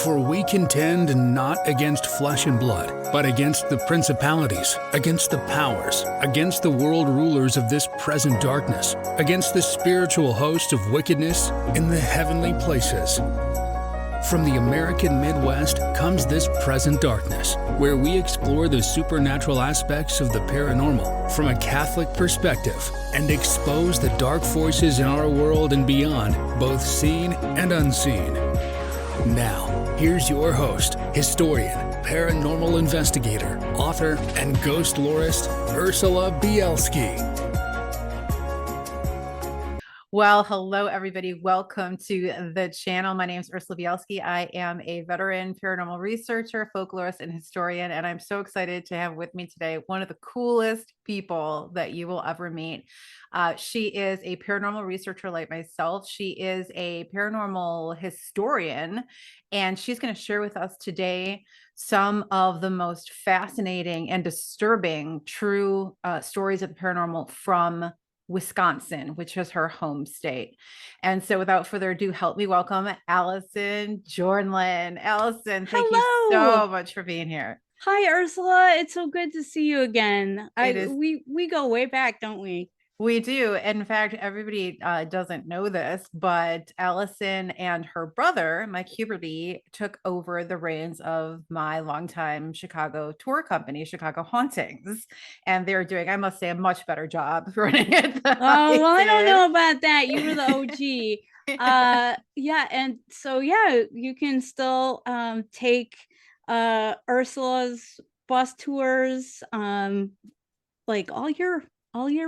For we contend not against flesh and blood, but against the principalities, against the powers, against the world rulers of this present darkness, against the spiritual host of wickedness in the heavenly places. From the American Midwest comes This Present Darkness, where we explore the supernatural aspects of the paranormal from a Catholic perspective and expose the dark forces in our world and beyond, both seen and unseen. Now, here's your host, historian, paranormal investigator, author, and ghost lorist, Ursula Bielski. Well, hello, everybody. Welcome to the channel. My name is Ursula Bielski. I am a veteran paranormal researcher, folklorist, and historian, and I'm so excited to have with me today one of the coolest people that you will ever meet. She is a paranormal researcher like myself. She is a paranormal historian, and she's going to share with us today some of the most fascinating and disturbing true stories of the paranormal from Wisconsin, which is her home state. And so without further ado, help me welcome Allison Jornlin. Allison, thank you so much for being here. Hi, Ursula. It's so good to see you again. We go way back, don't we? We do. In fact, everybody doesn't know this, but Allison and her brother, Mike Huberty, took over the reins of my longtime Chicago tour company, Chicago Hauntings. And they're doing, I must say, a much better job running it. I don't know about that. You were the OG. Yeah. And so, yeah, you can still take Ursula's bus tours like all year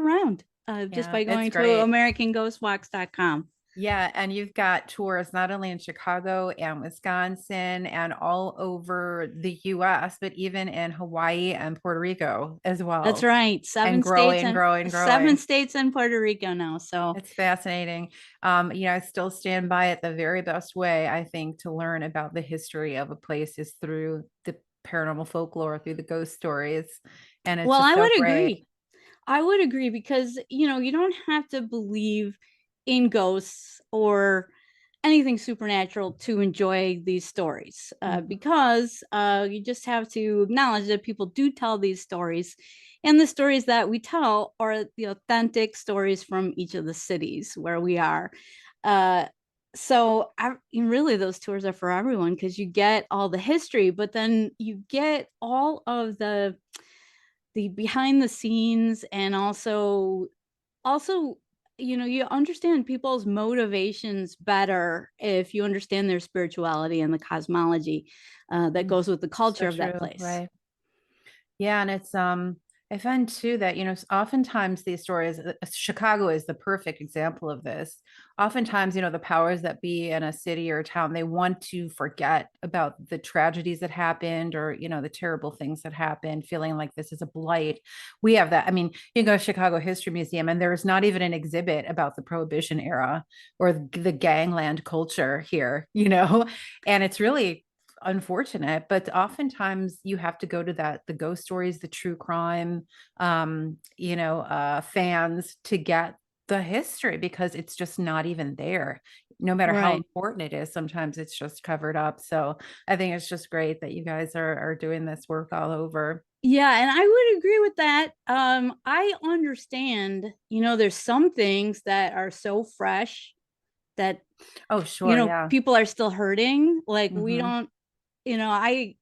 round. Just by going to AmericanGhostWalks.com. Yeah, and you've got tours not only in Chicago and Wisconsin and all over the US, but even in Hawaii and Puerto Rico as well. That's right. Seven states and Puerto Rico now. So it's fascinating. I still stand by it. The very best way, I think, to learn about the history of a place is through the paranormal folklore, through the ghost stories. And it's I would agree. I would agree because, you don't have to believe in ghosts or anything supernatural to enjoy these stories because you just have to acknowledge that people do tell these stories. And the stories that we tell are the authentic stories from each of the cities where we are. Really, those tours are for everyone because you get all the history, but then you get all of the behind the scenes, and also you understand people's motivations better if you understand their spirituality and the cosmology that goes with the culture of that place. Right. Yeah. And it's I find too that, oftentimes these stories, Chicago is the perfect example of this. Oftentimes, the powers that be in a city or a town, they want to forget about the tragedies that happened or, the terrible things that happened, feeling like this is a blight. We have that. I mean, you go to Chicago History Museum and there's not even an exhibit about the Prohibition era or the gangland culture here, and it's really unfortunate, but oftentimes you have to go to the ghost stories, the true crime fans to get the history, because it's just not even there, no matter how important it is. Sometimes it's just covered up. So I think it's just great that you guys are doing this work all over. Yeah, and I would agree with that. I understand, there's some things that are so fresh that people are still hurting. Like we don't, I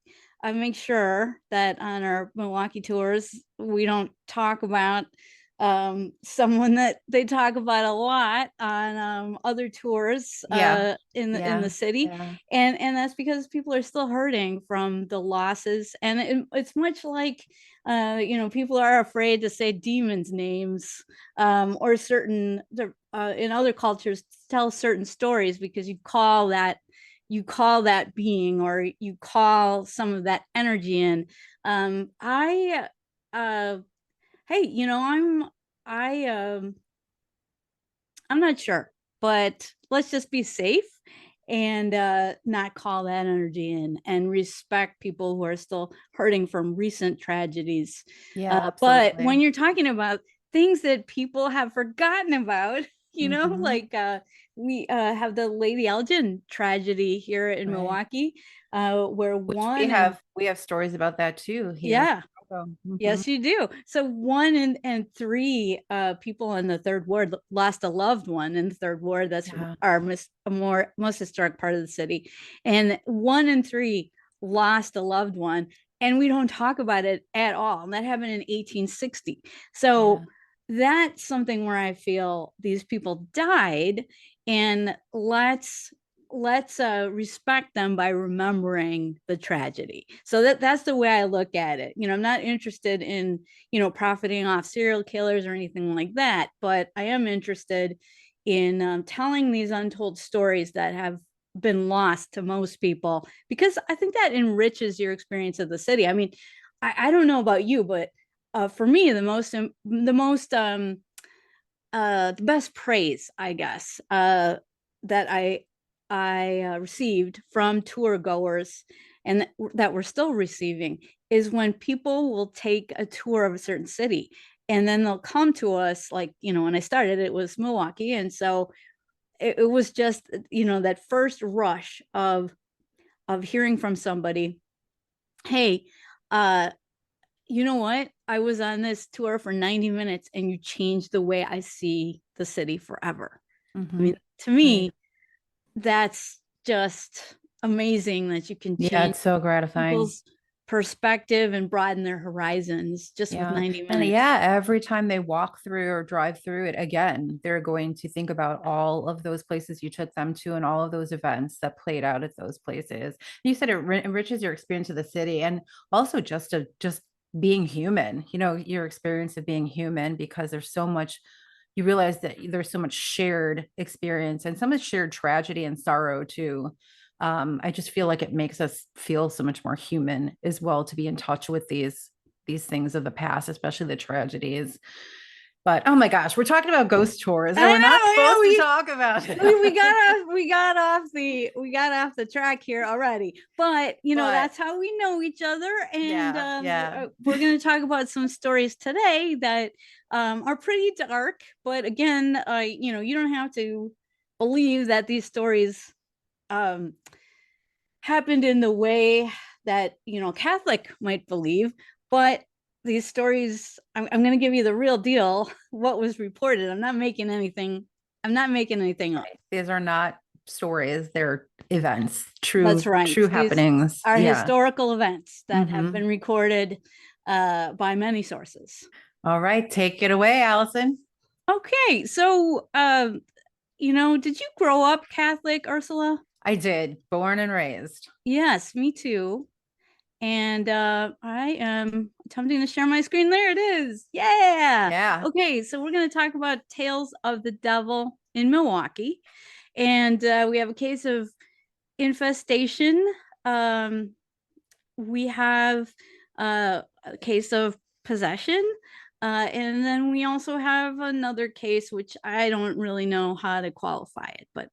make sure that on our Milwaukee tours, we don't talk about someone that they talk about a lot on other tours in the city. Yeah. And that's because people are still hurting from the losses. And it's much like, people are afraid to say demons' names or certain, in other cultures, tell certain stories because you call that being, or you call some of that energy in. I'm not sure, but let's just be safe and not call that energy in, and respect people who are still hurting from recent tragedies. Yeah, but when you're talking about things that people have forgotten about, you know, like we have the Lady Elgin tragedy here in Milwaukee, where we have stories about that too here. Yeah. Yes, you do. So 1 and 3 people in the third ward lost a loved one in the third ward. That's our most historic part of the city. And 1 and 3 lost a loved one. And we don't talk about it at all. And that happened in 1860. So that's something where I feel these people died, and let's respect them by remembering the tragedy. So that's the way I look at it. You know, I'm not interested in, you know, profiting off serial killers or anything like that, but I am interested in telling these untold stories that have been lost to most people, because I think that enriches your experience of the city. I mean, I don't know about you, but for me, the best praise, I guess, that I received from tour goers, and that we're still receiving, is when people will take a tour of a certain city, and then they'll come to us. Like, you know, when I started, it was Milwaukee, and so it was just, you know, that first rush of hearing from somebody, hey, you know what? I was on this tour for 90 minutes and you changed the way I see the city forever. I mean, to me, that's just amazing that you can change it's so gratifying people's perspective and broaden their horizons just with 90 minutes. And every time they walk through or drive through it again, they're going to think about all of those places you took them to and all of those events that played out at those places. You said it enriches your experience of the city, and also just being human, you know, your experience of being human, because there's so much, you realize that there's so much shared experience and so much shared tragedy and sorrow too. I just feel like it makes us feel so much more human as well, to be in touch with these things of the past, especially the tragedies. But oh my gosh, we're talking about ghost tours, and we're not supposed to talk about it. we got off the track here already. But you know, that's how we know each other. And we're going to talk about some stories today that are pretty dark. But again, you know, you don't have to believe that these stories happened in the way that, you know, Catholic might believe. But these stories, I'm going to give you the real deal, what was reported. I'm not making anything up. These are not stories, they're events, true. That's right. True happenings. These are historical events that have been recorded by many sources. All right, take it away, Allison. Okay, so you know, did you grow up Catholic, Ursula? I did, born and raised. Yes, me too. And I am attempting to share my screen. There it is. Yeah. Okay, so we're going to talk about Tales of the Devil in Milwaukee. And we have a case of infestation. We have a case of possession. And then we also have another case, which I don't really know how to qualify it, but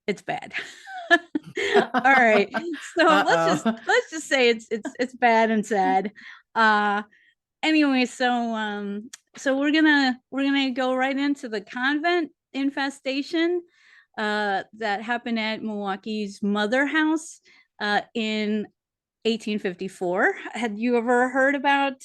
it's bad. All right, so let's just say it's bad and sad. Anyway, so we're gonna go right into the convent infestation that happened at Milwaukee's Mother House in 1854. Had you ever heard about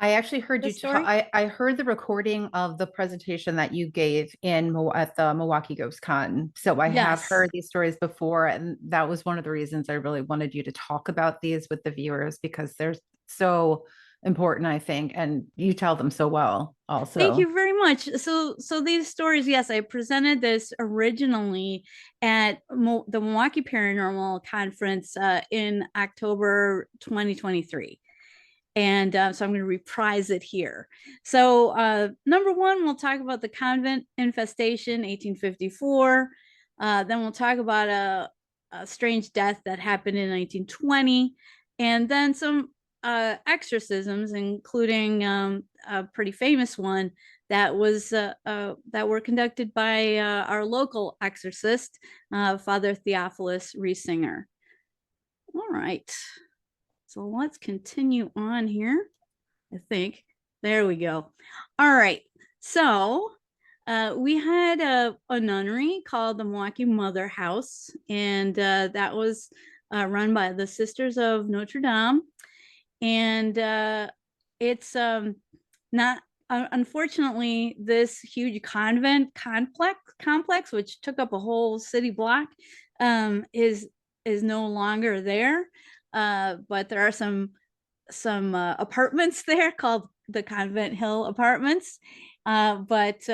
I actually heard you I heard the recording of the presentation that you gave at the Milwaukee Ghost Con. So I have heard these stories before, and that was one of the reasons I really wanted you to talk about these with the viewers, because they're so important, I think, and you tell them so well also. Thank you very much. So these stories, yes, I presented this originally at the Milwaukee Paranormal Conference in October 2023. And so I'm going to reprise it here. So number one, we'll talk about the convent infestation, 1854. Then we'll talk about a strange death that happened in 1920. And then some exorcisms, including a pretty famous one that were conducted by our local exorcist, Father Theophilus Riesinger. All right. So let's continue on here. I think there we go. All right. So We had a nunnery called the Milwaukee Mother House, and that was run by the Sisters of Notre Dame. And it's not, unfortunately, this huge convent complex, which took up a whole city block, is no longer there. But there are some apartments there called the Convent Hill Apartments. But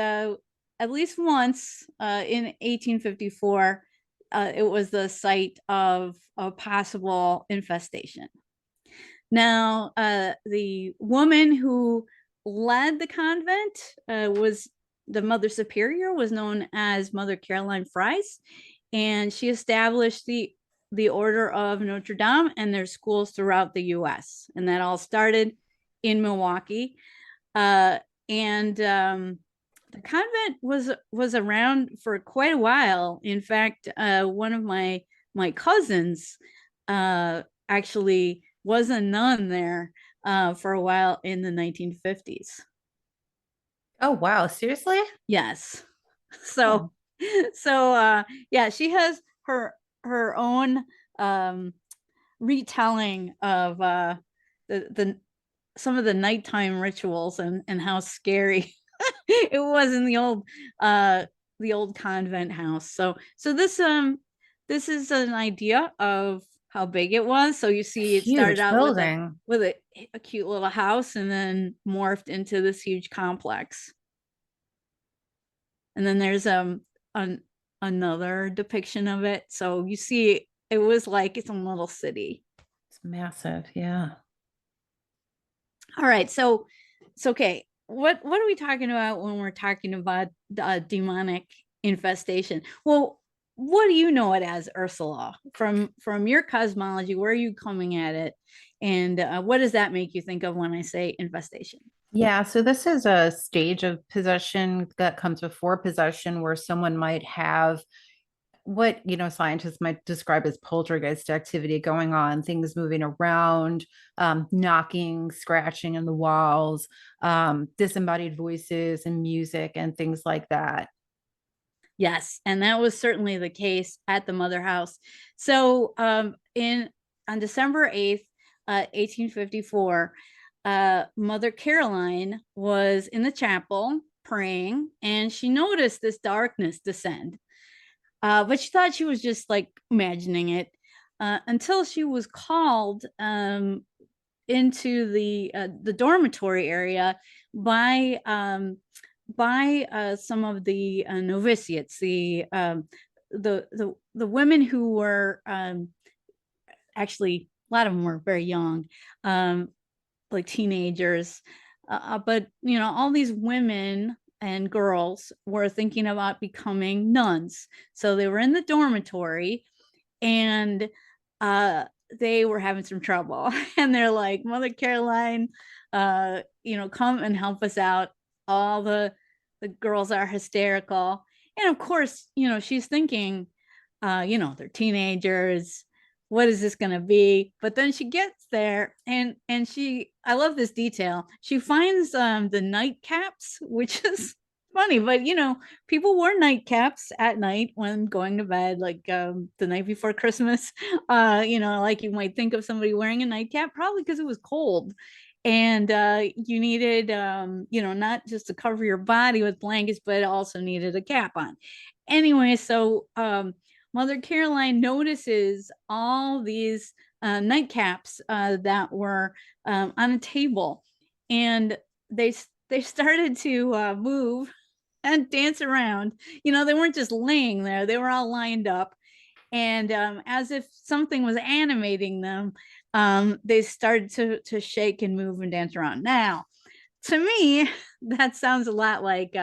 at least once in 1854, it was the site of a possible infestation. Now, the woman who led the convent was the Mother Superior, was known as Mother Caroline Fries, and she established the Order of Notre Dame and their schools throughout the U.S. And that all started in Milwaukee. The convent was around for quite a while. In fact, one of my cousins actually was a nun there for a while in the 1950s. Oh, wow. Seriously? Yes. So, yeah, she has her own retelling of the some of the nighttime rituals and how scary it was in the old convent house. So this is an idea of how big it was. So you see, it started out with a cute little house, and then morphed into this huge complex. And then there's another depiction of it. So you see, it was like it's a little city. It's massive, yeah. All right, so it's okay. What are we talking about when we're talking about demonic infestation? Well, what do you know it as, Ursula? From your cosmology, where are you coming at it, and what does that make you think of when I say infestation? Yeah, so this is a stage of possession that comes before possession, where someone might have what scientists might describe as poltergeist activity going on, things moving around, knocking, scratching in the walls, disembodied voices and music and things like that. Yes, and that was certainly the case at the Mother House. So on December 8th, 1854, Mother Caroline was in the chapel praying, and she noticed this darkness descend. But she thought she was just like imagining it, until she was called into the dormitory area by some of the novitiates, the women who were actually, a lot of them were very young, like teenagers, but all these women and girls were thinking about becoming nuns. So they were in the dormitory, and they were having some trouble. And they're like, Mother Caroline, come and help us out. All the girls are hysterical. And of course, she's thinking, they're teenagers. What is this going to be? But then she gets there, and I love this detail. She finds the nightcaps, which is funny, but people wore nightcaps at night when going to bed, like the night before Christmas. Like you might think of somebody wearing a nightcap, probably because it was cold, and you needed not just to cover your body with blankets, but also needed a cap on. Anyway, so Mother Caroline notices all these nightcaps that were on a table, and they started to move and dance around. They weren't just laying there; they were all lined up, and as if something was animating them, they started to shake and move and dance around. Now, to me, that sounds a lot like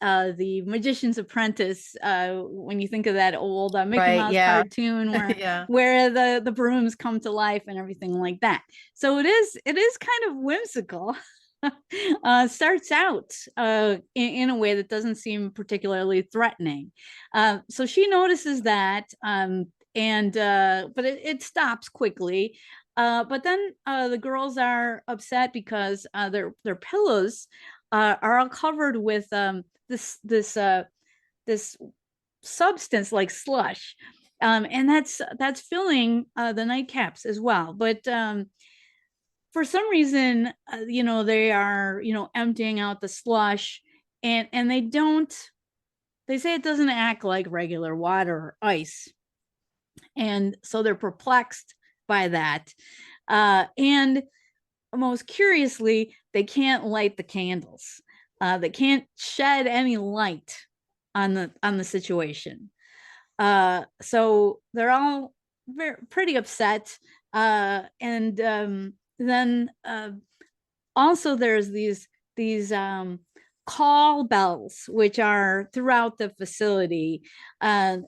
the Magician's Apprentice, when you think of that old Mickey Mouse cartoon where where the brooms come to life and everything like that. So it is kind of whimsical. Starts out in a way that doesn't seem particularly threatening. So she notices that, but it stops quickly. But then the girls are upset because their pillows are all covered with this substance like slush, and that's filling the nightcaps as well. But for some reason, they are emptying out the slush, and they say it doesn't act like regular water or ice, and so they're perplexed by that. And most curiously, they can't light the candles. They can't shed any light on the situation. So they're all pretty upset. And then also there's these call bells, which are throughout the facility,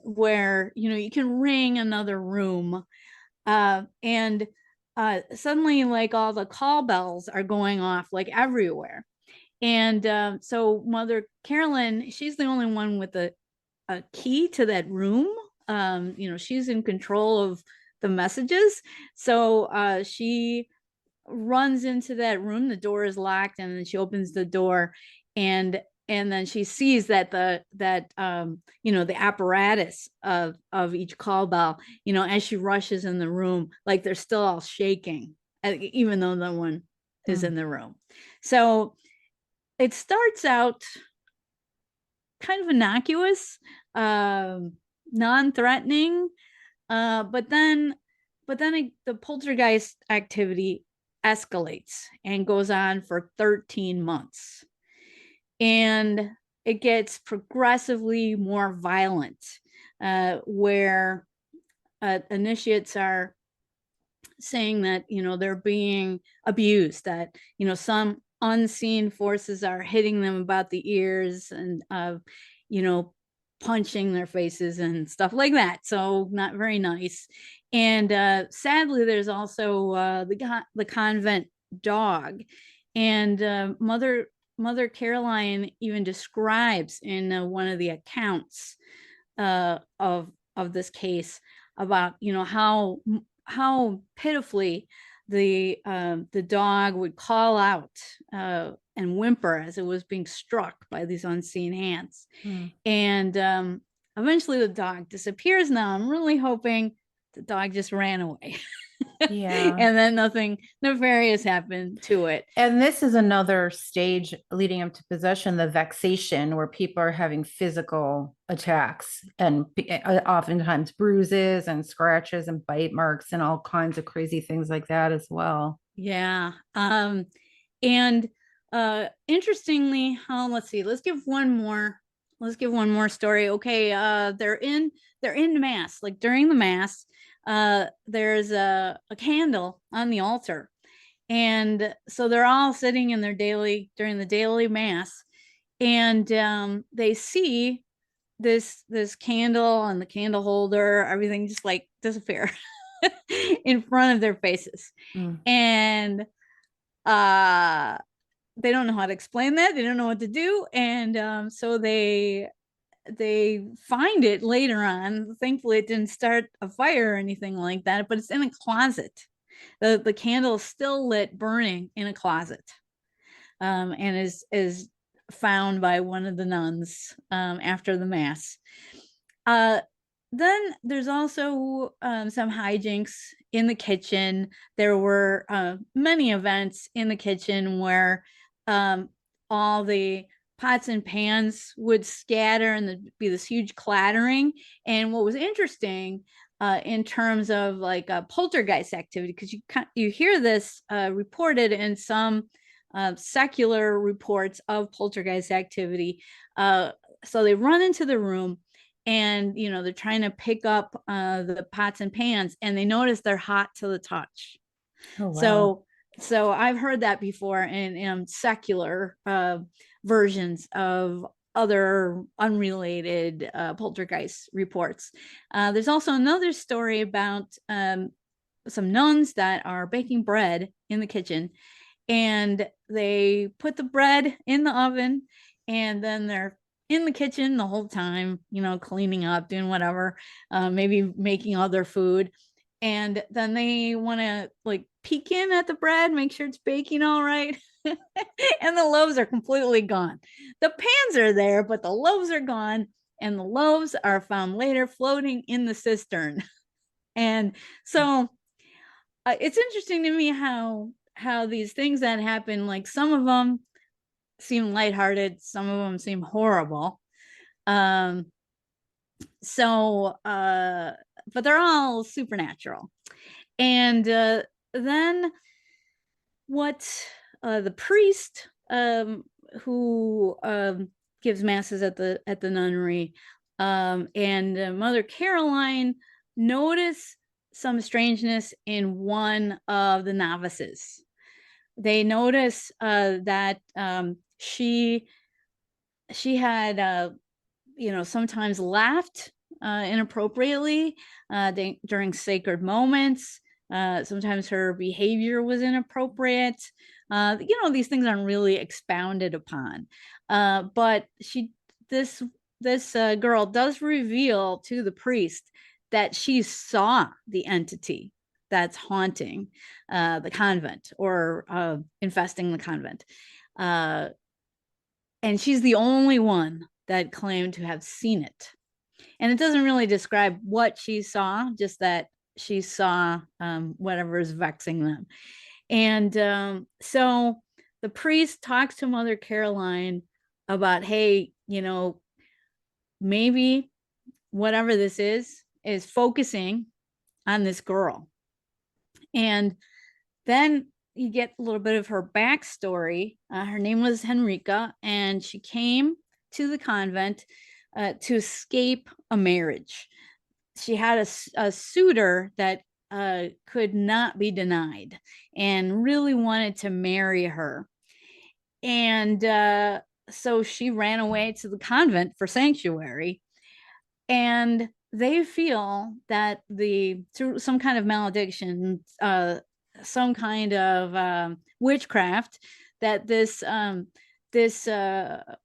where you can ring another room, and suddenly, like, all the call bells are going off like everywhere. And so Mother Carolyn, she's the only one with a key to that room. She's in control of the messages. So she runs into that room. The door is locked, and then she opens the door, and then she sees that the apparatus of each call bell, as she rushes in the room, like they're still all shaking, even though no one is in the room. So it starts out kind of innocuous, non-threatening, but then the poltergeist activity escalates and goes on for 13 months. And it gets progressively more violent, where initiates are saying that, they're being abused, that, some unseen forces are hitting them about the ears and, punching their faces and stuff like that. So not very nice. And sadly, there's also the convent dog. And Mother Caroline even describes in one of the accounts of this case about how pitifully the dog would call out and whimper as it was being struck by these unseen hands. And eventually the dog disappears. Now I'm really hoping the dog just ran away. Yeah. And then nothing nefarious happened to it. And this is another stage leading up to possession, the vexation, where people are having physical attacks and oftentimes bruises and scratches and bite marks and all kinds of crazy things like that as well. Yeah. And interestingly, let's see, let's give one more story. Okay. They're in mass, like during the mass, there's a candle on the altar, and so they're all sitting in during the daily mass, and they see this candle and the candle holder, everything just like disappear in front of their faces. And they don't know how to explain that. They don't know what to do. And so they find it later on. Thankfully, it didn't start a fire or anything like that, but it's in a closet. The candle is still lit, burning in a closet, and is found by one of the nuns after the mass. Then there's also some hijinks in the kitchen. There were many events in the kitchen where all the pots and pans would scatter and there'd be this huge clattering. And what was interesting in terms of like a poltergeist activity, because you hear this reported in some secular reports of poltergeist activity. So they run into the room, and they're trying to pick up the pots and pans, and they notice they're hot to the touch. Oh, wow. So I've heard that before in secular versions of other unrelated poltergeist reports. There's also another story about some nuns that are baking bread in the kitchen, and they put the bread in the oven, and then they're in the kitchen the whole time, cleaning up, doing whatever, maybe making other food. And then they want to like peek in at the bread, make sure it's baking all right. And the loaves are completely gone. The pans are there, but the loaves are gone. And the loaves are found later floating in the cistern. And so it's interesting to me how these things that happen, like some of them seem lighthearted, some of them seem horrible. But they're all supernatural. And then what the priest who gives masses at the nunnery and Mother Caroline notice some strangeness in one of the novices. They notice that she had sometimes laughed inappropriately during sacred moments. Sometimes her behavior was inappropriate. These things aren't really expounded upon. But this girl does reveal to the priest that she saw the entity that's haunting the convent or infesting the convent. And she's the only one that claimed to have seen it. And it doesn't really describe what she saw, just that she saw whatever is vexing them. And so the priest talks to Mother Caroline about, hey, maybe whatever this is focusing on this girl. And then you get a little bit of her backstory. Her name was Henrika, and she came to the convent to escape a marriage. She had a suitor that could not be denied and really wanted to marry her. And so she ran away to the convent for sanctuary. And they feel that through some kind of malediction, some kind of witchcraft, that this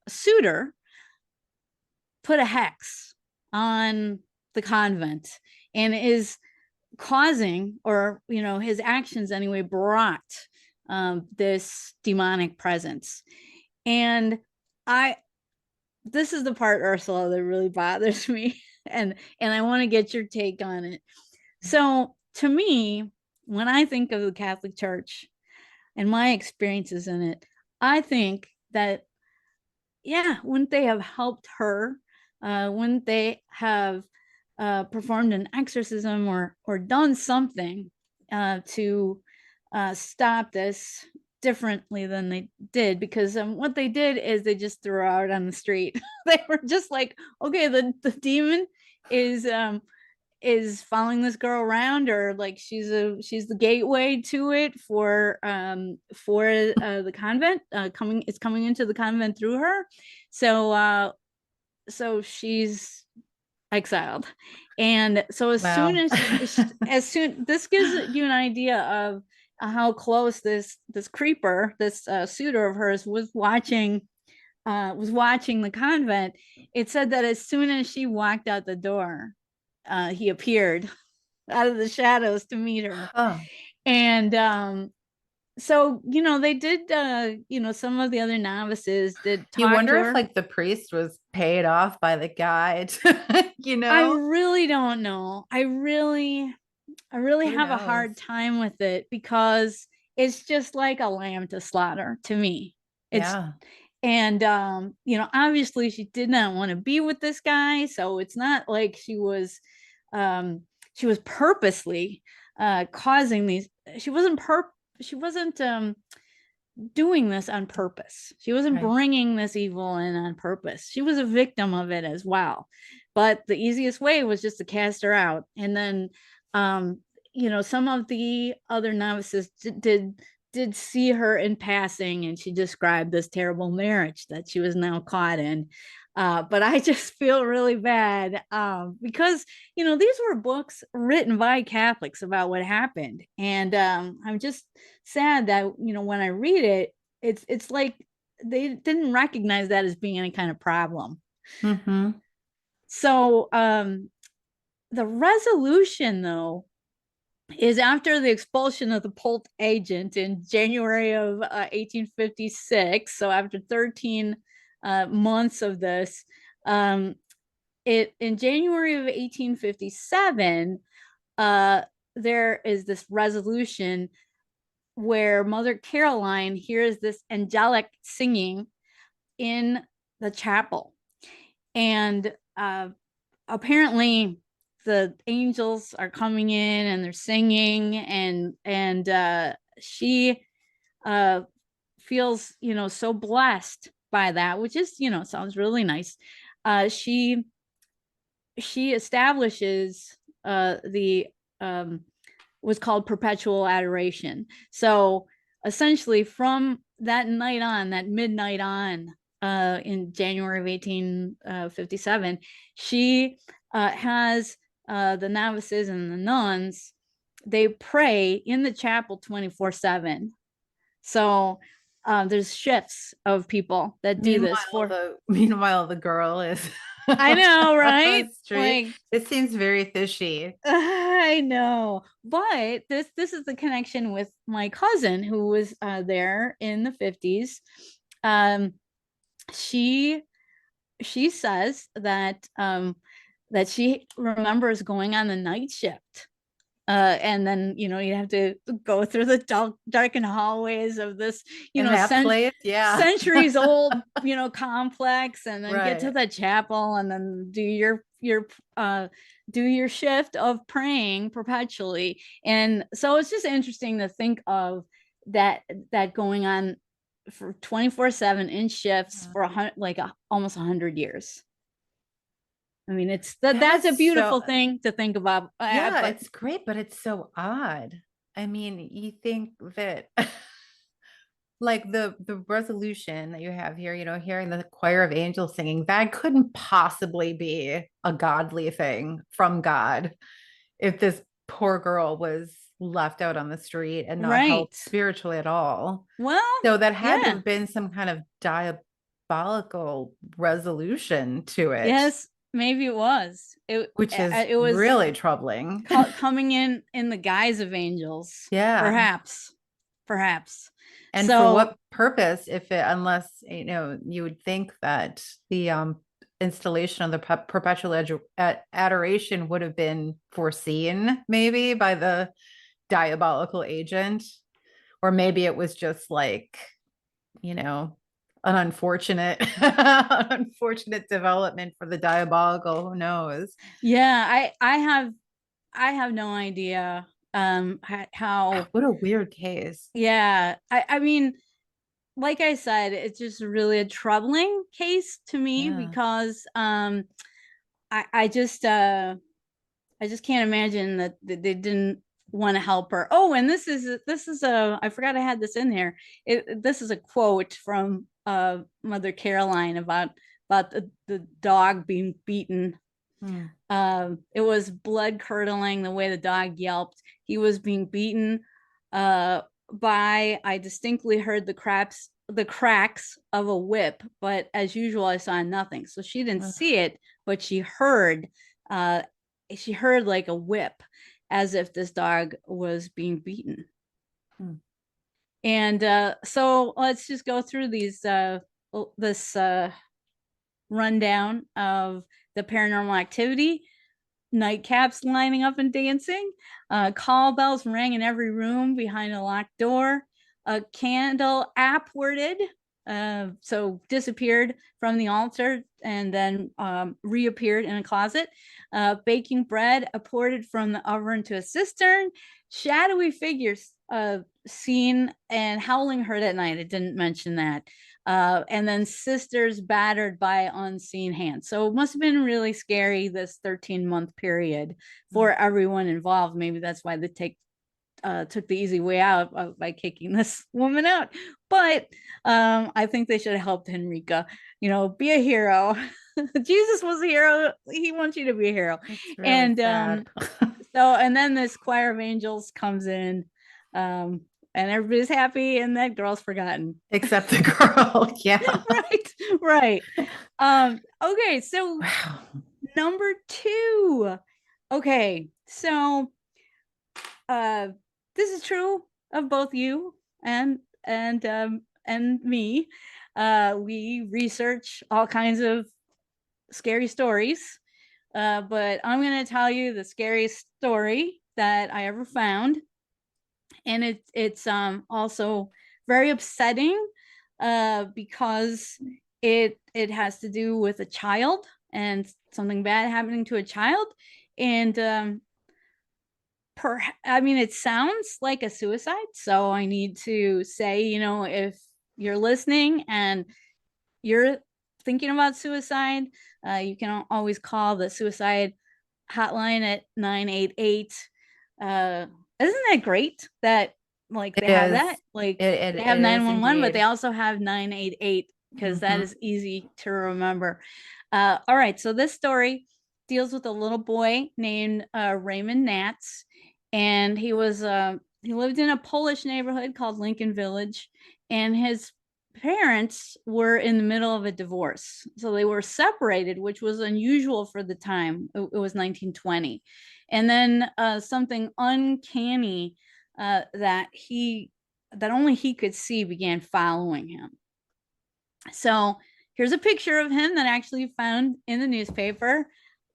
suitor put a hex on the convent and is causing, or his actions anyway, brought this demonic presence. And this is the part, Ursula, that really bothers me, and I want to get your take on it. So to me, when I think of the Catholic Church and my experiences in it, I think that, wouldn't they have helped her? Wouldn't they have performed an exorcism or done something to stop this differently than they did? Because what they did is they just threw her out on the street. They were just like, okay, the demon is following this girl around, or like she's the gateway to it for the convent, coming into the convent through her. So she's exiled. And so as soon this gives you an idea of how close this creeper, this suitor of hers, was watching the convent. It said that as soon as she walked out the door, he appeared out of the shadows to meet her. And so they did some of the other novices did talk. You wonder if like the priest was paid off by the guy to, I really don't know. I really have a hard time with it, because it's just like a lamb to slaughter to me. And obviously she did not want to be with this guy, so it's not like she was purposely causing these. She wasn't doing this on purpose. She wasn't bringing this evil in on purpose. She was a victim of it as well. But the easiest way was just to cast her out. And then some of the other novices did see her in passing, and she described this terrible marriage that she was now caught in. But I just feel really bad because, these were books written by Catholics about what happened. And I'm just sad that, when I read it, it's like they didn't recognize that as being any kind of problem. So the resolution, though, is after the expulsion of the Polt agent in January of 1856. So after 13 months of this, in January of 1857, there is this resolution where Mother Caroline hears this angelic singing in the chapel, and apparently the angels are coming in and they're singing, and she feels, so blessed by that, which is, sounds really nice. She establishes the was called perpetual adoration. So essentially from that night on, that midnight on, in January of 1857, she has the novices and the nuns, they pray in the chapel 24/7. So there's shifts of people that do this meanwhile the girl is I know, right? Like, it seems very fishy. I know, but this is the connection with my cousin who was there in the 50s. She says that that she remembers going on the night shift. And then, you have to go through the darkened hallways of this, centuries old, complex, and then get to the chapel and then do your shift of praying perpetually. And so it's just interesting to think of that going on for 24/7 in shifts for almost 100 years. I mean, that's a beautiful thing to think about. Yeah, it's great, but it's so odd. I mean, you think that like the resolution that you have here, hearing the choir of angels singing, that couldn't possibly be a godly thing from God if this poor girl was left out on the street and not helped spiritually at all. Well, so that had to have been some kind of diabolical resolution to it. Yes, maybe it was. It was really troubling. Coming in the guise of angels. Yeah. Perhaps. And for what purpose, unless, you would think that the installation of the perpetual adoration would have been foreseen maybe by the diabolical agent, or maybe it was just like, an unfortunate development for the diabolical. Who knows? Yeah, I have no idea how. What a weird case. Yeah, I mean, like I said, it's just really a troubling case to me because I just can't imagine that they didn't want to help her. Oh, and this is I forgot I had this in there. This is a quote from Mother Caroline about the dog being beaten. It was blood curdling the way the dog yelped. He was being beaten I distinctly heard the cracks of a whip, but as usual I saw nothing. So she didn't see it, but she heard like a whip, as if this dog was being beaten. And so let's just go through this rundown of the paranormal activity. Nightcaps lining up and dancing, call bells rang in every room behind a locked door, a candle upwarded, so disappeared from the altar and then reappeared in a closet, baking bread apported from the oven to a cistern, shadowy figures seen and howling heard at night. It didn't mention that. And then sisters battered by unseen hands. So it must have been really scary, this 13-month period for everyone involved. Maybe that's why they took the easy way out by kicking this woman out. But I think they should have helped Henrika, be a hero. Jesus was a hero. He wants you to be a hero. Really and and then this choir of angels comes in, and everybody's happy, and that girl's forgotten. Except the girl. Yeah. Right. Okay, so number 2. Okay, so this is true of both you and me. We research all kinds of scary stories, but I'm going to tell you the scariest story that I ever found, and it's also very upsetting because it has to do with a child and something bad happening to a child, and it sounds like a suicide, so I need to say, if you're listening and you're thinking about suicide, you can always call the suicide hotline at 988. Isn't that great that they have that? They have 911, but they also have 988 because that is easy to remember. All right, so this story deals with a little boy named Raymond Natz, and he lived in a Polish neighborhood called Lincoln Village, and his parents were in the middle of a divorce, so they were separated, which was unusual for the time. It was 1920, and then something uncanny that only he could see began following him. So here's a picture of him that I actually found in the newspaper.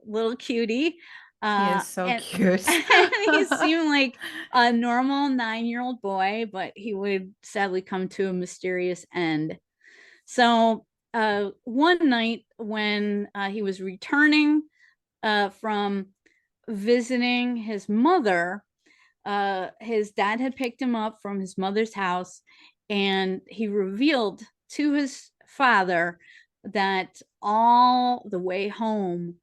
Little cutie. He is so cute. He seemed like a normal 9-year-old boy, but he would sadly come to a mysterious end. So one night when he was returning from visiting his mother, his dad had picked him up from his mother's house, and he revealed to his father that all the way home,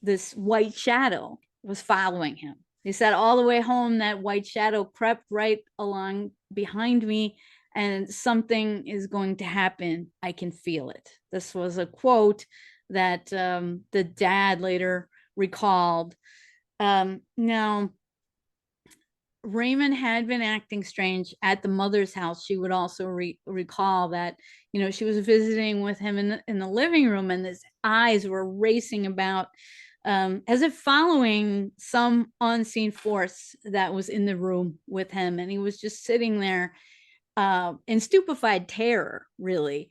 this white shadow was following him. He said, all the way home, that white shadow crept right along behind me, and something is going to happen. I can feel it. This was a quote that the dad later recalled. Now, Raymond had been acting strange at the mother's house. She would also recall that, she was visiting with him in the living room, and his eyes were racing about as if following some unseen force that was in the room with him. And he was just sitting there in stupefied terror, really.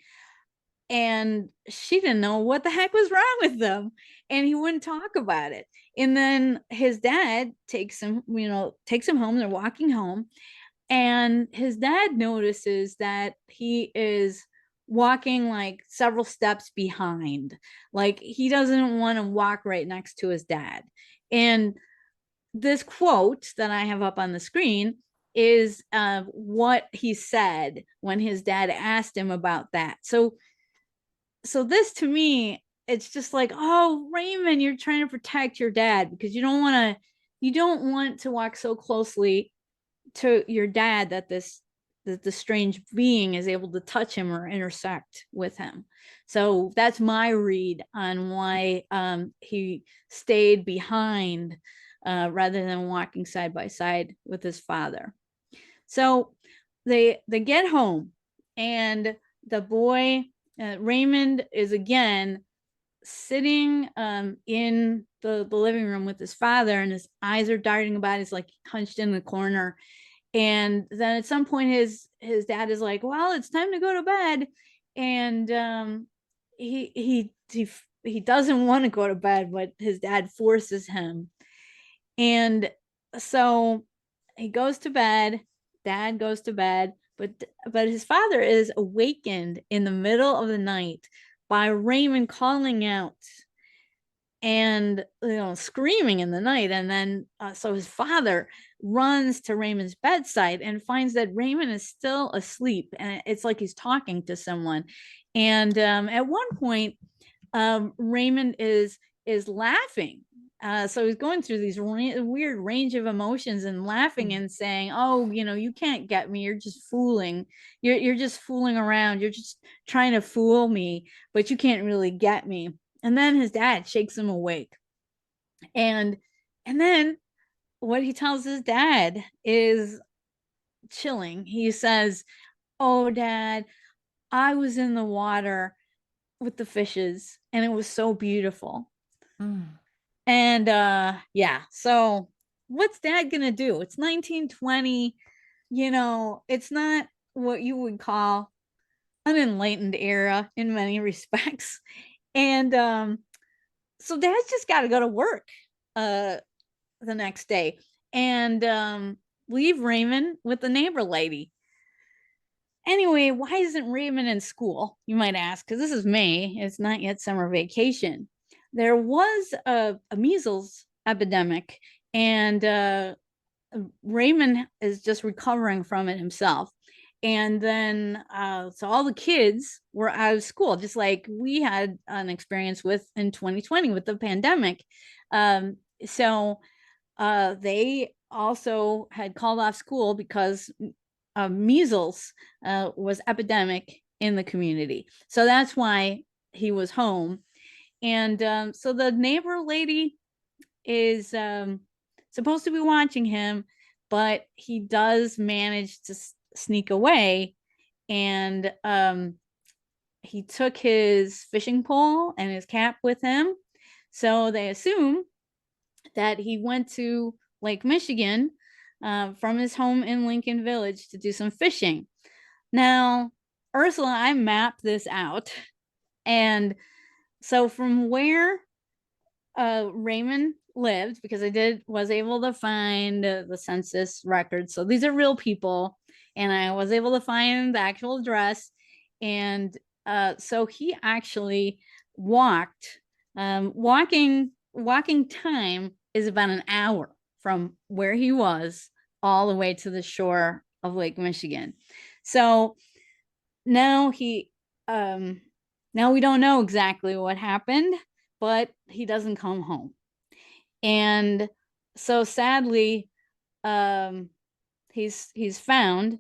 And she didn't know what the heck was wrong with them, and he wouldn't talk about it. And then his dad takes him home. They're walking home, and his dad notices that he is walking like several steps behind, like he doesn't want to walk right next to his dad. And this quote that I have up on the screen is what he said when his dad asked him about that. So this, to me, it's just like, oh, Raymond, you're trying to protect your dad because you don't want to walk so closely to your dad that the strange being is able to touch him or intersect with him. So that's my read on why he stayed behind rather than walking side by side with his father. So they get home, and the boy, Raymond, is again sitting in the living room with his father, and his eyes are darting about. He's like hunched in the corner. And then at some point his dad is like, well, it's time to go to bed. And he doesn't want to go to bed, but his dad forces him. And so he goes to bed. Dad goes to bed, but his father is awakened in the middle of the night by Raymond calling out and screaming in the night. And then so his father runs to Raymond's bedside and finds that Raymond is still asleep, and it's like he's talking to someone. And at one point, Raymond is laughing. So he's going through these weird range of emotions and laughing and saying, oh, you can't get me. You're just fooling. You're just fooling around. You're just trying to fool me, but you can't really get me. And then his dad shakes him awake. And then what he tells his dad is chilling. He says, oh, Dad, I was in the water with the fishes, and it was so beautiful. And so what's dad gonna do? It's 1920, you know, it's not what you would call an enlightened era in many respects. And so dad's just got to go to work the next day and leave Raymond with the neighbor lady. Anyway, why isn't Raymond in school, you might ask? Because this is May. It's not yet summer vacation. There was a measles epidemic, and Raymond is just recovering from it himself. And then, so all the kids were out of school, just like we had an experience with in 2020 with the pandemic. So they also had called off school because measles was epidemic in the community. So that's why he was home. And so the neighbor lady is supposed to be watching him, but he does manage to sneak away. And he took his fishing pole and his cap with him. So they assume that he went to Lake Michigan from his home in Lincoln Village to do some fishing. Now, Ursula, I mapped this out. And so from where Raymond lived, because I was able to find the census records. So these are real people. And I was able to find the actual address. And so he actually walked. Walking time is about an hour from where he was all the way to the shore of Lake Michigan. So now now we don't know exactly what happened, but he doesn't come home. And so sadly, he's found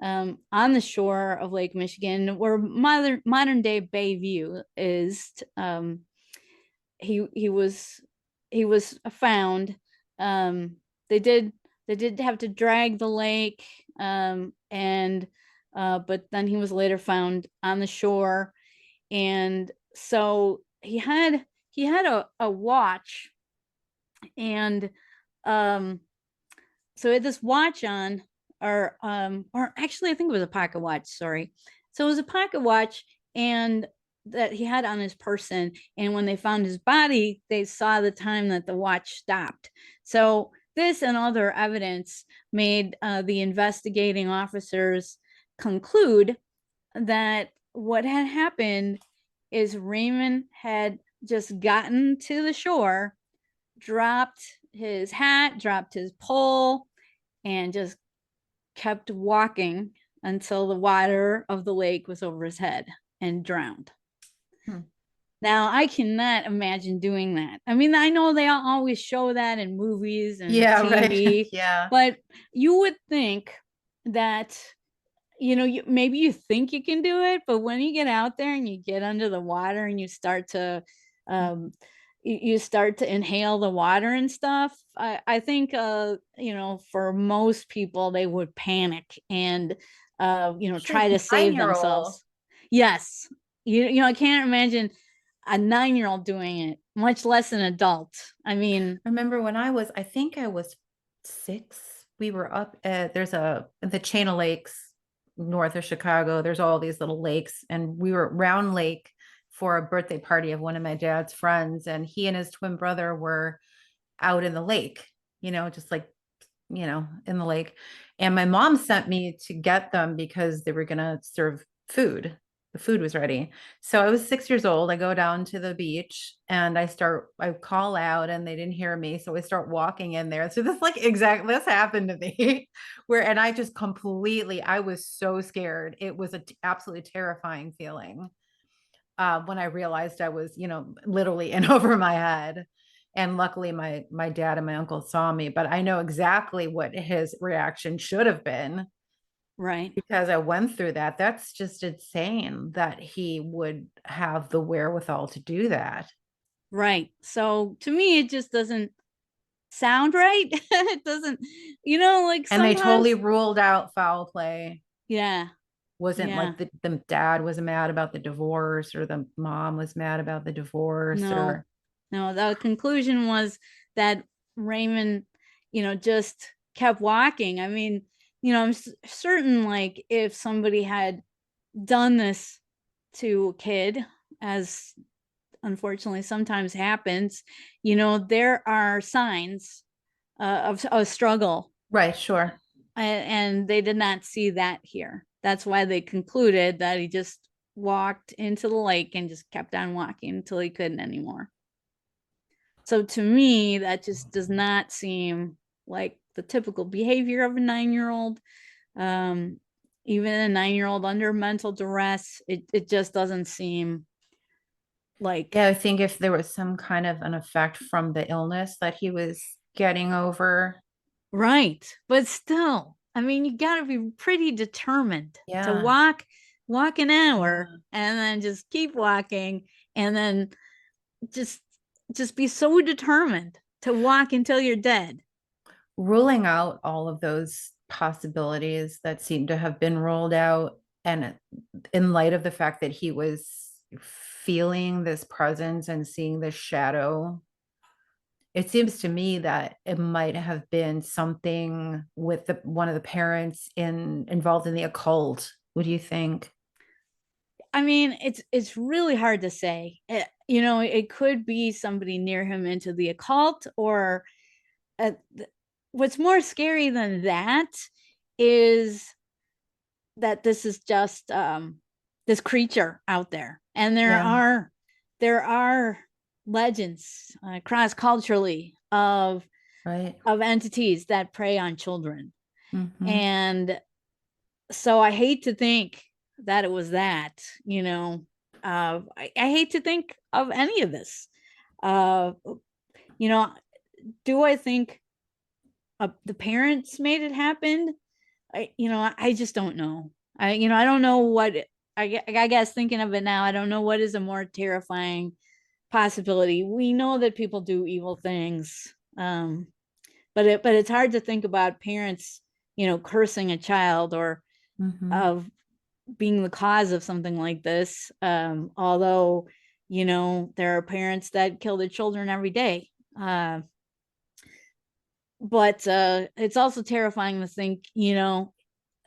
on the shore of Lake Michigan, where modern day Bayview is. He was found. They did have to drag the lake, but then he was later found on the shore. And so he had a watch, and so he had this watch on, or actually I think it was a pocket watch, sorry. So it was a pocket watch, and that he had on his person. And when they found his body, they saw the time that the watch stopped. So this and other evidence made the investigating officers conclude that what had happened is Raymond had just gotten to the shore, dropped his hat, dropped his pole, and just kept walking until the water of the lake was over his head and drowned. Now, I cannot imagine doing that. I mean, I know they always show that in movies and TV, right. Yeah. But you would think that, you know, maybe you think you can do it, but when you get out there and you get under the water and you start to inhale the water and stuff, I think you know, for most people they would panic and try to save themselves. Yes. You know, I can't imagine a 9-year-old doing it, much less an adult. I mean, remember when I think I was 6, we were up at the chain of lakes north of Chicago. There's all these little lakes, and we were at Round Lake for a birthday party of one of my dad's friends, and he and his twin brother were out in the lake, you know, just like, you know, in the lake. And my mom sent me to get them because they were going to serve food. The food was ready. So I was 6 years old. I go down to the beach and I call out, and they didn't hear me. So I start walking in there. So this happened to me and I just I was so scared. It was an absolutely terrifying feeling when I realized I was, you know, literally in over my head. And luckily my dad and my uncle saw me, but I know exactly what his reaction should have been. Right. Because I went through that. That's just insane that he would have the wherewithal to do that. Right. So to me, it just doesn't sound right. It doesn't, you know, like, and they totally ruled out foul play. Yeah. Wasn't like the dad was mad about the divorce, or the mom was mad about the divorce. No, the conclusion was that Raymond, just kept walking. I mean, I'm certain, like, if somebody had done this to a kid, as unfortunately sometimes happens, there are signs of a struggle. Right, sure. And they did not see that here. That's why they concluded that he just walked into the lake and just kept on walking until he couldn't anymore. So to me, that just does not seem like the typical behavior of a 9-year-old. Even a 9-year-old under mental duress, it just doesn't seem like. Yeah, I think if there was some kind of an effect from the illness that he was getting over. Right. But still, I mean, you got to be pretty determined to walk an hour and then just keep walking, and then just be so determined to walk until you're dead. Ruling out all of those possibilities that seem to have been rolled out, and in light of the fact that he was feeling this presence and seeing this shadow, it seems to me that it might have been something with one of the parents involved in the occult. What do you think? I mean, it's really hard to say. It could be somebody near him into the occult, or what's more scary than that is that this is just this creature out there, and there are legends cross culturally of entities that prey on children. Mm-hmm. And so I hate to think that it was that. I hate to think of any of this. Do I think the parents made it happen? I just don't know. I don't know what I guess, thinking of it now, I don't know what is a more terrifying possibility. We know that people do evil things, but it's hard to think about parents, cursing a child, or of being the cause of something like this. Although, there are parents that kill their children every day. But it's also terrifying to think,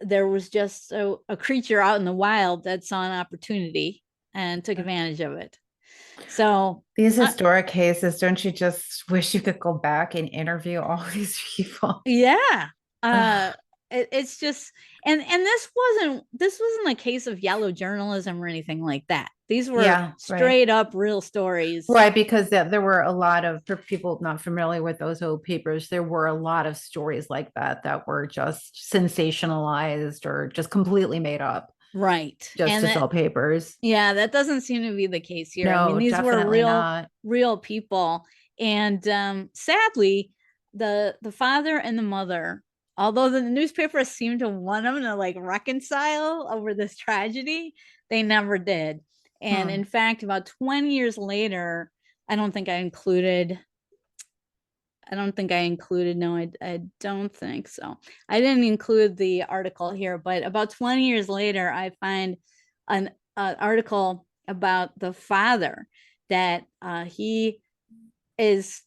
there was just a creature out in the wild that saw an opportunity and took advantage of it. So these historic cases, don't you just wish you could go back and interview all these people? Yeah. It's just, and this wasn't a case of yellow journalism or anything like that. These were straight up real stories. Right, because there were a lot of, for people not familiar with those old papers, there were a lot of stories like that were just sensationalized or just completely made up. Right. Just to sell papers. Yeah, that doesn't seem to be the case here. No, I mean, these were real people. And sadly, the father and the mother, although the newspapers seemed to want them to like reconcile over this tragedy, they never did. And in fact, about 20 years later, I don't think I included. No, I don't think so. I didn't include the article here, but about 20 years later, I find an article about the father that he is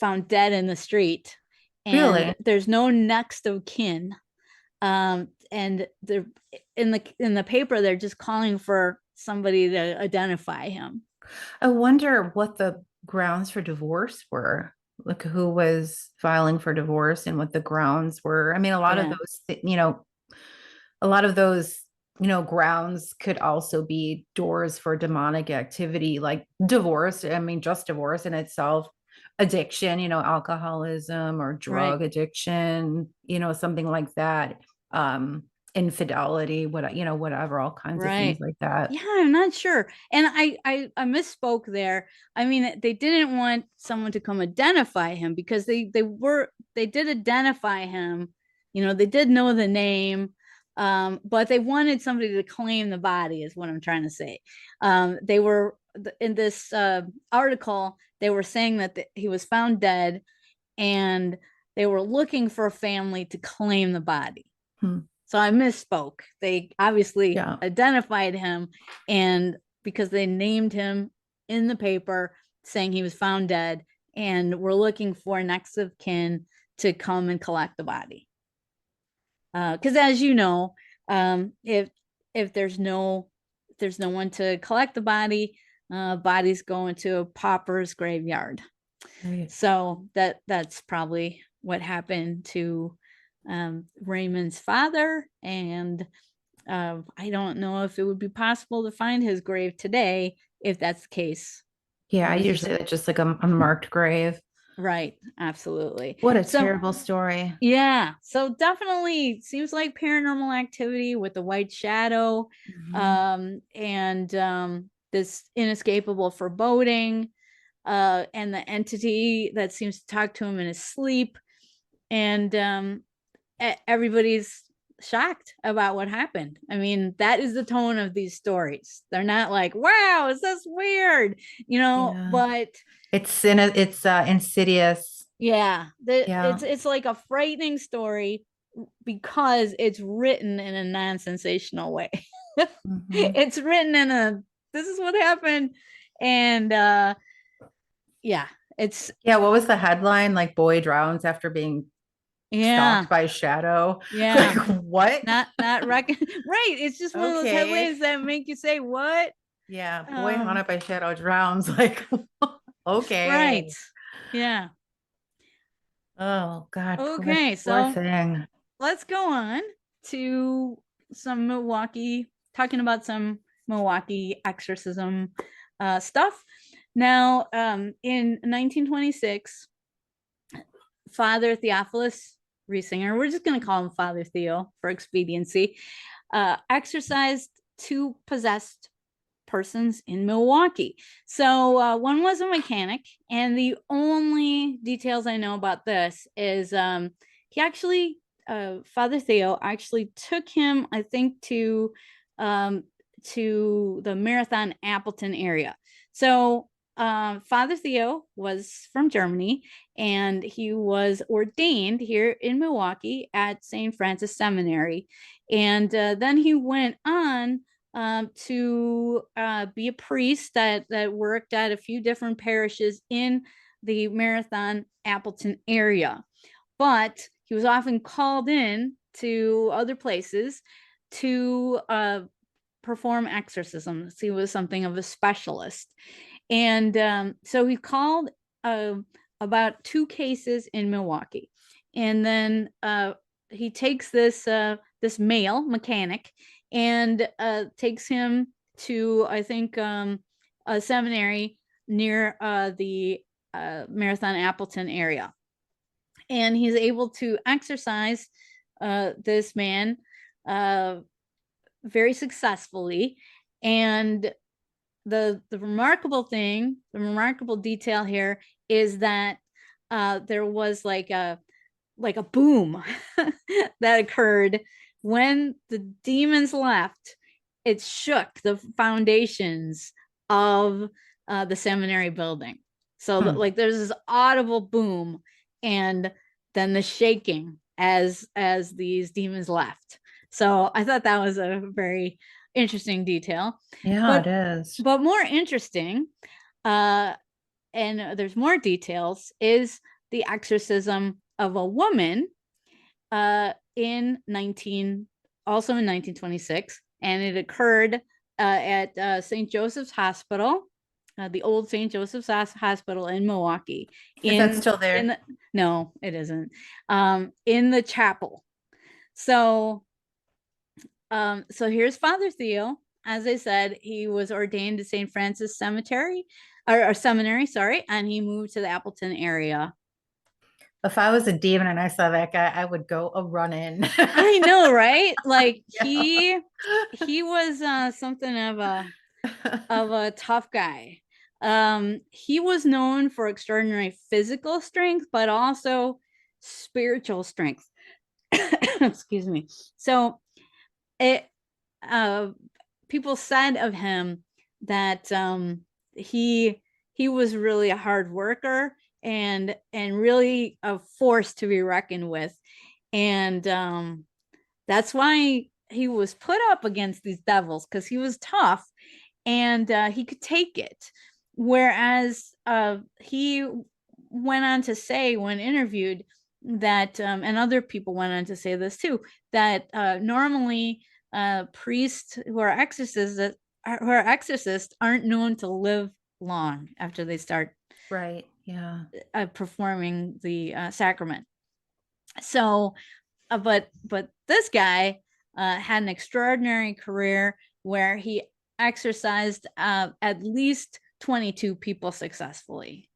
found dead in the street, and there's no next of kin. And they're in the paper, they're just calling for somebody to identify him. I wonder what the grounds for divorce were. Like, who was filing for divorce and what the grounds were. I mean, a lot of those, grounds could also be doors for demonic activity, like divorce. I mean, just divorce in itself, addiction, alcoholism or drug addiction, something like that. Infidelity, whatever, all kinds of things like that. Yeah, I'm not sure. And I misspoke there. I mean, they didn't want someone to come identify him, because they did identify him. They did know the name, but they wanted somebody to claim the body, is what I'm trying to say. They were in this article, they were saying that he was found dead, and they were looking for a family to claim the body. So I misspoke. They obviously identified him, and because they named him in the paper saying he was found dead, and we're looking for next of kin to come and collect the body. Because as you know, if there's no one to collect the body, bodies go into a pauper's graveyard. Right. So that's probably what happened to Raymond's father. And I don't know if it would be possible to find his grave today if that's the case. Yeah, I usually just like a unmarked grave. Right. Absolutely. What a terrible story. Yeah. So definitely seems like paranormal activity with the white shadow, and this inescapable foreboding, and the entity that seems to talk to him in his sleep. And everybody's shocked about what happened. I mean, that is the tone of these stories. They're not like, wow, is this weird? But it's insidious. Yeah. It's like a frightening story because it's written in a non-sensational way. It's written in this is what happened. And what was the headline? Like, boy drowns after being stalked by shadow. Yeah. Like, what? Not right. It's just one of those headlines that make you say, what? Yeah. Boy haunted by shadow drowns. Like, okay. Right. Yeah. Oh God. Okay. Poor thing. Let's go on to talking about some Milwaukee exorcism stuff. Now, in 1926, Father Theophilus Riesinger, we're just going to call him Father Theo for expediency, exorcised 2 possessed persons in Milwaukee. So one was a mechanic, and the only details I know about this is he actually, Father Theo actually took him, I think, to the Marathon Appleton area. So Father Theo was from Germany, and he was ordained here in Milwaukee at St. Francis Seminary. And then he went on to be a priest that worked at a few different parishes in the Marathon Appleton area. But he was often called in to other places to perform exorcisms. He was something of a specialist. And so he called about 2 cases in Milwaukee. And then he takes this male mechanic and takes him to, I think, a seminary near the Marathon Appleton area. And he's able to exorcise this man very successfully. And the remarkable detail here is that there was like a boom that occurred when the demons left. It shook the foundations of the seminary building. So like there's this audible boom, and then the shaking as these demons left. So I thought that was a very interesting detail. Yeah, it is. But more interesting, and there's more details, is the exorcism of a woman in 1926, and it occurred at St. Joseph's Hospital, the old St. Joseph's Hospital in Milwaukee. Is that still there? No, it isn't. In the chapel. So here's Father Theo. As I said, he was ordained to St. Francis Seminary, and he moved to the Appleton area. If I was a demon and I saw that guy, I would go a run-in. I know, right? Like he was something of a tough guy. He was known for extraordinary physical strength, but also spiritual strength. Excuse me. So people said of him that he was really a hard worker and really a force to be reckoned with. And that's why he was put up against these devils, because he was tough and he could take it. Whereas he went on to say, when interviewed, that, and other people went on to say this too, that normally priests who are exorcists aren't known to live long after they start performing the sacrament. So but this guy had an extraordinary career where he exorcised at least 22 people successfully.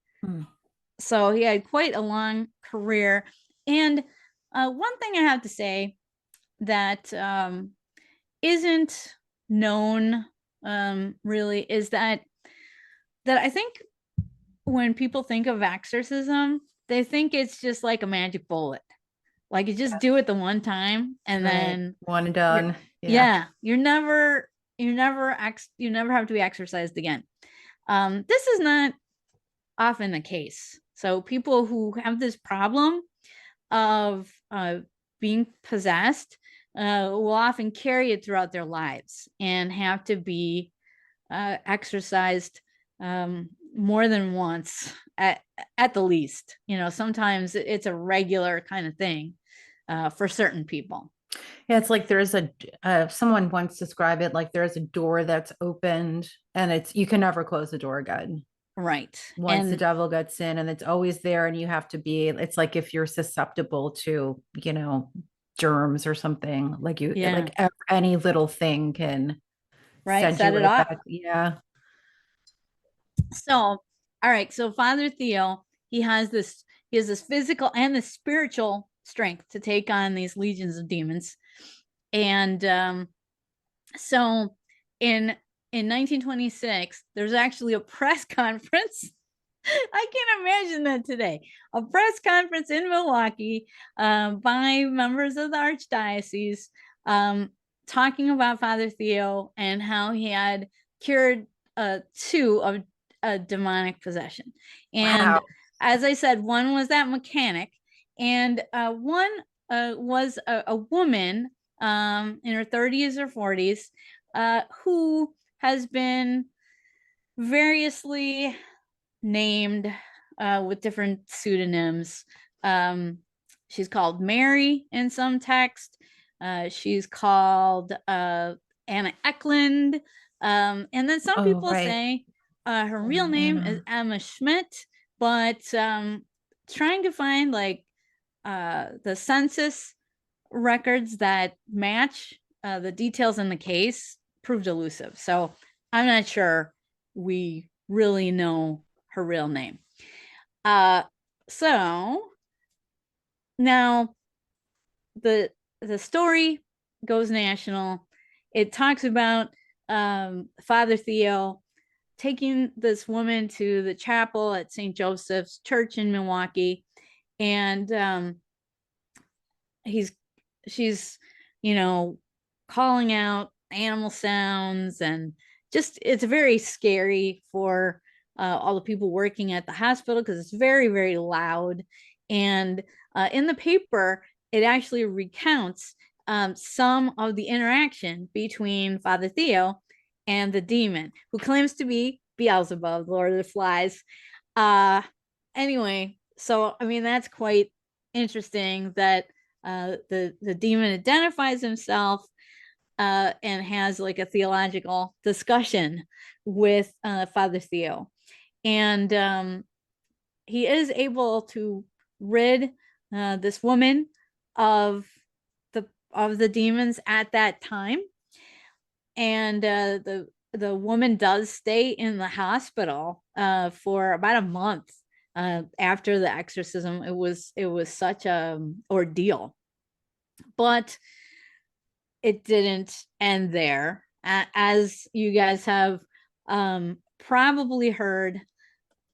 So he had quite a long career. And one thing I have to say that isn't known really is that I think when people think of exorcism, they think it's just like a magic bullet. Like you just do it the one time and then one and done. You never have to be exorcised again. This is not often the case. So people who have this problem of being possessed will often carry it throughout their lives and have to be exorcised more than once at the least. Sometimes it's a regular kind of thing for certain people. Yeah, it's like there's someone once described it like there's a door that's opened and you can never close the door again. Right. Once the devil gets in, and it's always there, and you have to be, it's like if you're susceptible to, germs or something, like any little thing can set it off. back. Yeah. So, all right. So Father Theo, he has this physical and the spiritual strength to take on these legions of demons. And so in 1926, there's actually a press conference. I can't imagine that today. A press conference in Milwaukee by members of the Archdiocese talking about Father Theo and how he had cured 2 of demonic possession. And as I said, one was that mechanic, and one was a woman in her 30s or 40s who has been variously named with different pseudonyms. She's called Mary in some text. She's called Anna Eklund. And then some people say her real name is Emma Schmidt, but trying to find the census records that match the details in the case proved elusive. So I'm not sure we really know her real name. So now the story goes national. It talks about Father Theo taking this woman to the chapel at St. Joseph's Church in Milwaukee, and she's calling out animal sounds, and just it's very scary for all the people working at the hospital because it's very, very loud. And in the paper, it actually recounts some of the interaction between Father Theo and the demon, who claims to be Beelzebub, Lord of the Flies. Anyway, so I mean that's quite interesting that the demon identifies himself and has like a theological discussion with Father Theo, and he is able to rid this woman of the demons at that time. And the woman does stay in the hospital for about a month after the exorcism. It was such a ordeal, but it didn't end there. As you guys have probably heard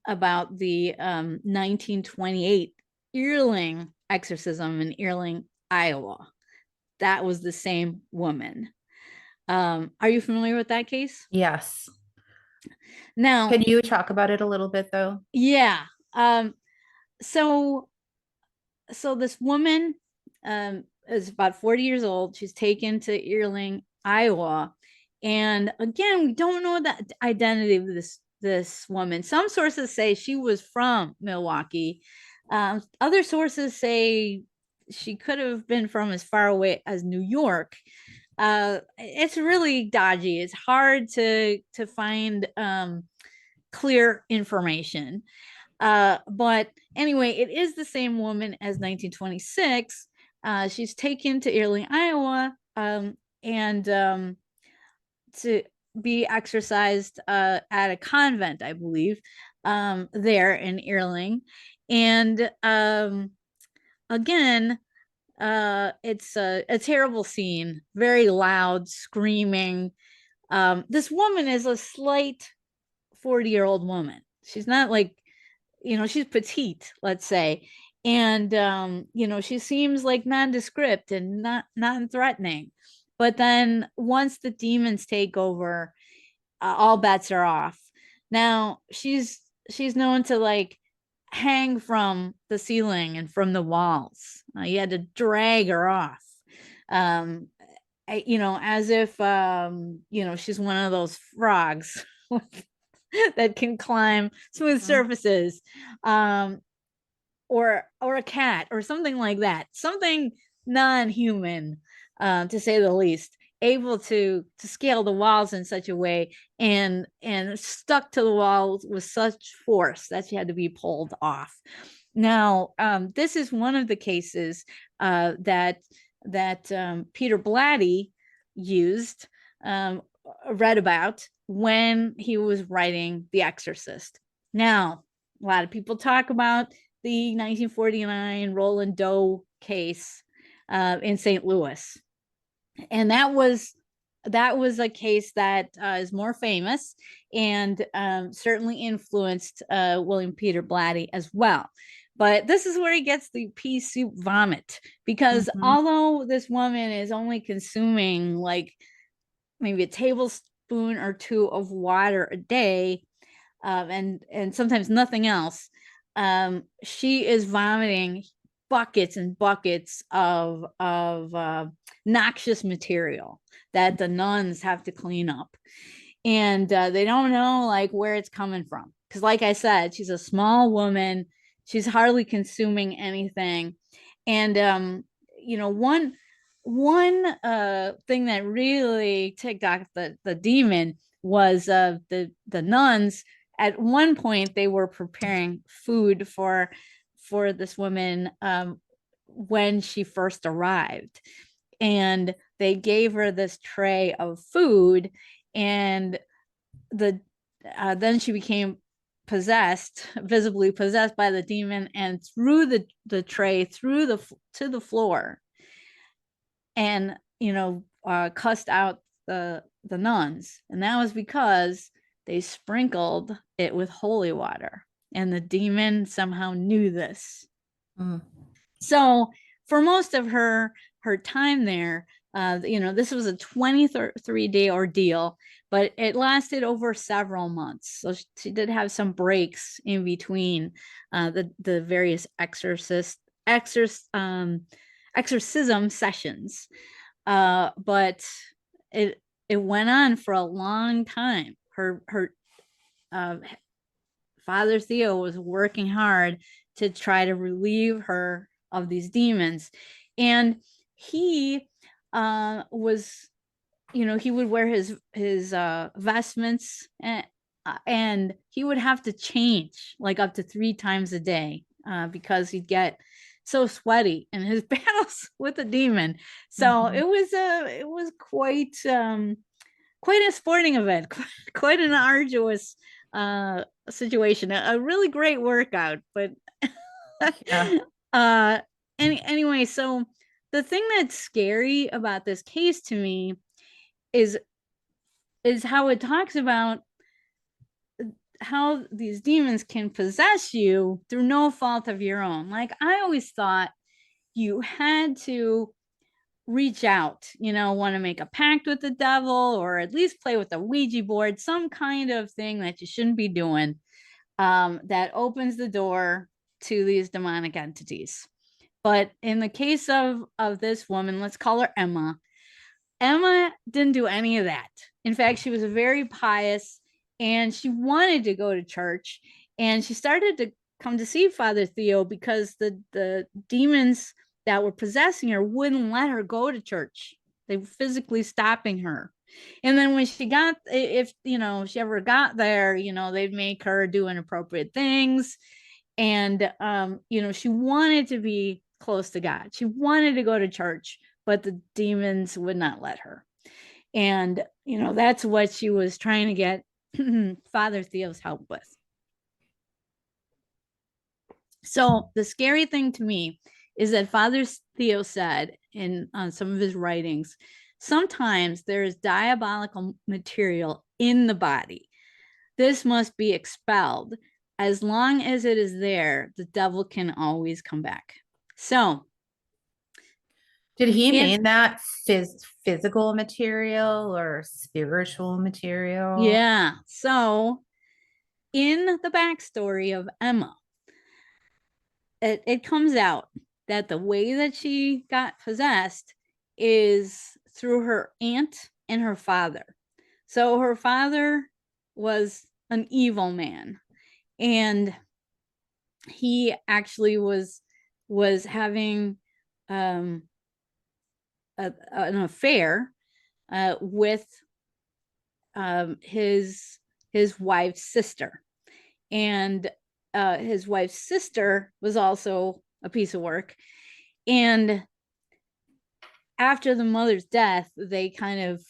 about the 1928 Earling exorcism in Earling, Iowa. That was the same woman. Are you familiar with that case? Yes. Now, can you talk about it a little bit though? Yeah. So this woman is about 40 years old. She's taken to Earling, Iowa. And again, we don't know the identity of this this woman. Some sources say she was from Milwaukee. Other sources say she could have been from as far away as New York. It's really dodgy. It's hard to find clear information. But anyway, it is the same woman as 1926. She's taken to Earling, Iowa, and to be exercised at a convent, I believe, there in Earling. And again, it's a terrible scene, very loud, screaming. This woman is a slight 40-year-old woman. She's not like, she's petite, let's say. And, she seems like nondescript and not threatening. But then once the demons take over, all bets are off. Now she's known to like hang from the ceiling and from the walls. You had to drag her off. As if, she's one of those frogs that can climb smooth surfaces, or a cat or something like that, something non-human, to say the least, able to scale the walls in such a way and stuck to the walls with such force that she had to be pulled off. Now, this is one of the cases that Peter Blatty used, read about when he was writing The Exorcist. Now, a lot of people talk about the 1949 Roland Doe case in St. Louis. And that was a case that is more famous and certainly influenced William Peter Blatty as well. But this is where he gets the pea soup vomit, because although this woman is only consuming like maybe a tablespoon or two of water a day, and sometimes nothing else, she is vomiting buckets and buckets of noxious material that the nuns have to clean up. And they don't know like where it's coming from, because like I said, she's a small woman. She's hardly consuming anything. And one thing that really ticked off the demon was the nuns. At one point, they were preparing food for this woman when she first arrived, and they gave her this tray of food, and then she became visibly possessed by the demon, and threw the tray to the floor, and cussed out the nuns. And that was because they sprinkled it with holy water, and the demon somehow knew this. So for most of her time there, this was a 23-day ordeal, but it lasted over several months. So she did have some breaks in between the various exorcism sessions, but it went on for a long time. Her Father Theo was working hard to try to relieve her of these demons, and he was, he would wear his vestments, and he would have to change like up to 3 times a day because he'd get so sweaty in his battles with the demon. So it was quite a sporting event, quite an arduous situation, a really great workout. But anyway, so the thing that's scary about this case to me is how it talks about how these demons can possess you through no fault of your own. Like, I always thought you had to reach out, want to make a pact with the devil, or at least play with a Ouija board, some kind of thing that you shouldn't be doing, that opens the door to these demonic entities. But in the case of this woman, let's call her Emma didn't do any of that. In fact, she was very pious, and she wanted to go to church, and she started to come to see Father Theo because the demons that were possessing her wouldn't let her go to church. They were physically stopping her. And then when she got, if she ever got there, they'd make her do inappropriate things. And she wanted to be close to God. She wanted to go to church, but the demons would not let her. And that's what she was trying to get Father Theo's help with. So the scary thing to me is that Father Theo said in some of his writings, sometimes there is diabolical material in the body. This must be expelled. As long as it is there, the devil can always come back. So did he mean that physical material or spiritual material? Yeah. So in the backstory of Emma, it comes out that the way that she got possessed is through her aunt and her father. So her father was an evil man, and he actually was having an affair with his wife's sister, and his wife's sister was also a piece of work. And after the mother's death, they kind of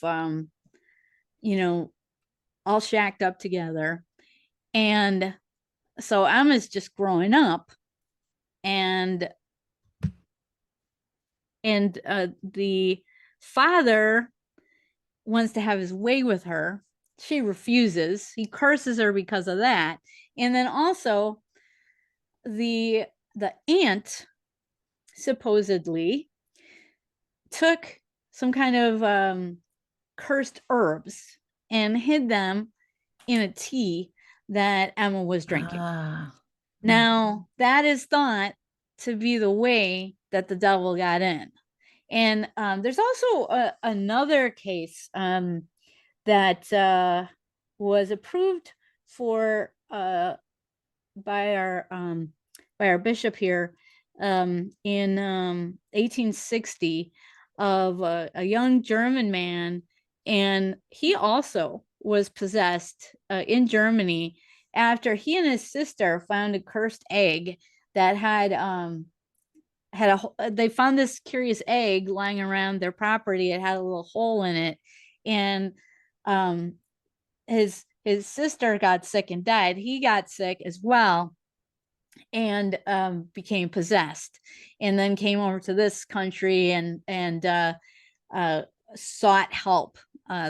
all shacked up together. And so Emma's just growing up, and the father wants to have his way with her. She refuses. He curses her because of that. And then also the aunt supposedly took some kind of cursed herbs and hid them in a tea that Emma was drinking. Now, that is thought to be the way that the devil got in. And there's also another case that was approved for by our bishop here in 1860 of a young German man, and he also was possessed in Germany after he and his sister found a cursed egg that they found this curious egg lying around their property. It had a little hole in it, and his sister got sick and died. He got sick as well, and became possessed, and then came over to this country and sought help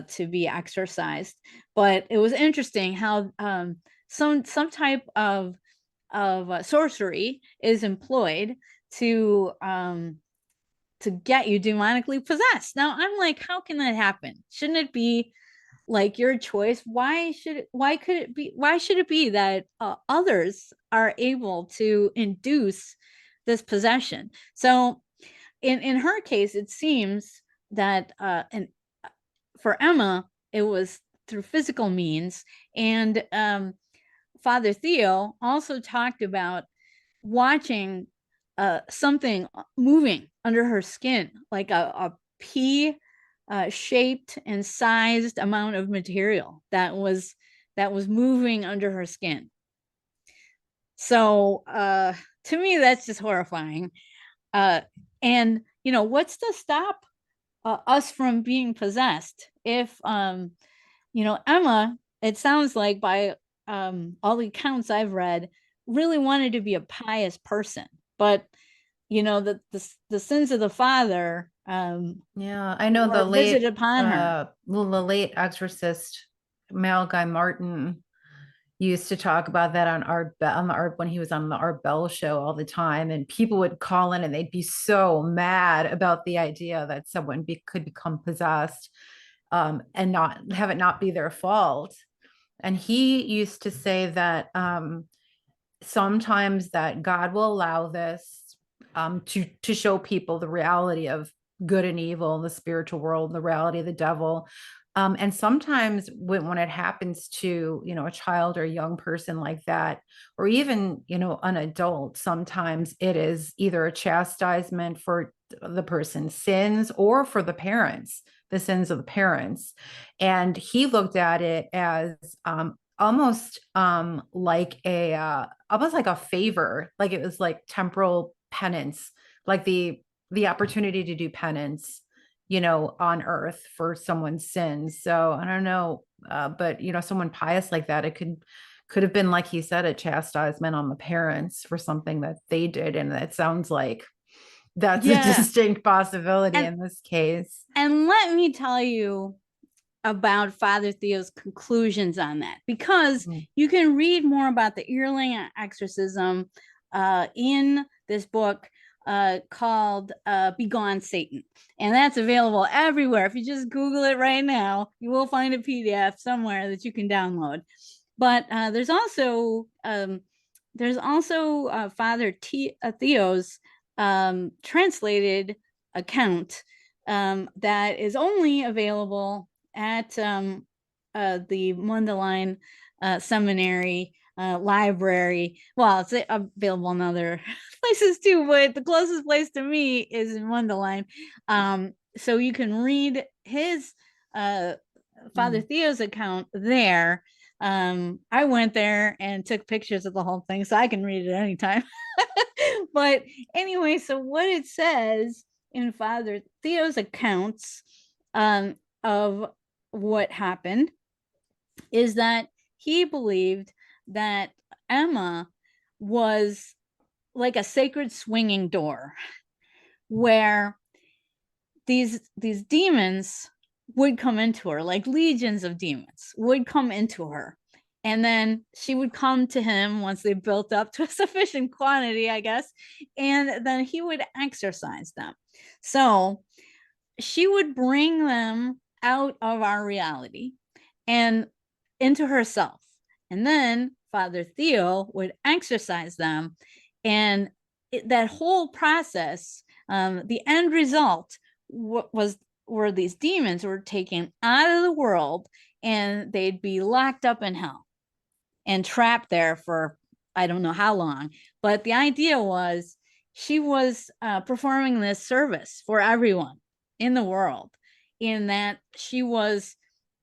to be exorcised. But it was interesting how some type of sorcery is employed to get you demonically possessed. Now I'm like, how can that happen? Shouldn't it be like your choice? Why should it be that others are able to induce this possession? So in her case, it seems that and for Emma, it was through physical means. And Father Theo also talked about watching something moving under her skin, like a pea shaped and sized amount of material that was moving under her skin. So to me, that's just horrifying. And what's to stop us from being possessed? If Emma, it sounds like by all the accounts I've read, really wanted to be a pious person, but the sins of the father I know the late upon her. The late exorcist Malachi Martin used to talk about that on when he was on the Art Bell show all the time, and people would call in and they'd be so mad about the idea that someone could become possessed and not have it not be their fault. And he used to say that sometimes that God will allow this to show people the reality of good and evil in the spiritual world, the reality of the devil. And sometimes when it happens to, a child or a young person like that, or even, an adult, sometimes it is either a chastisement for the person's sins or for the sins of the parents. And he looked at it as almost almost like a favor, like it was like temporal penance, like the opportunity to do penance, on earth for someone's sins. So I don't know, but someone pious like that, it could have been, like he said, a chastisement on the parents for something that they did, and it sounds like that's a distinct possibility in this case. And let me tell you about Father Theo's conclusions on that, because you can read more about the earling exorcism in this book called Begone Satan, and that's available everywhere. If you just Google it right now, you will find a PDF somewhere that you can download. But there's also Father Theo's translated account that is only available at the Mundelein Seminary library. Well, it's available in other places too, but the closest place to me is in Mundelein. So you can read his Father Theo's account there. I went there and took pictures of the whole thing, so I can read it anytime. But anyway, so what it says in Father Theo's accounts of what happened is that he believed that Emma was like a sacred swinging door where these demons would come into her, like legions of demons would come into her. And then she would come to him once they built up to a sufficient quantity, I guess, and then he would exorcise them. So she would bring them out of our reality and into herself. And then Father Theo would exorcise them. And that whole process, the end result were these demons were taken out of the world, and they'd be locked up in hell and trapped there for I don't know how long. But the idea was she was performing this service for everyone in the world, in that she was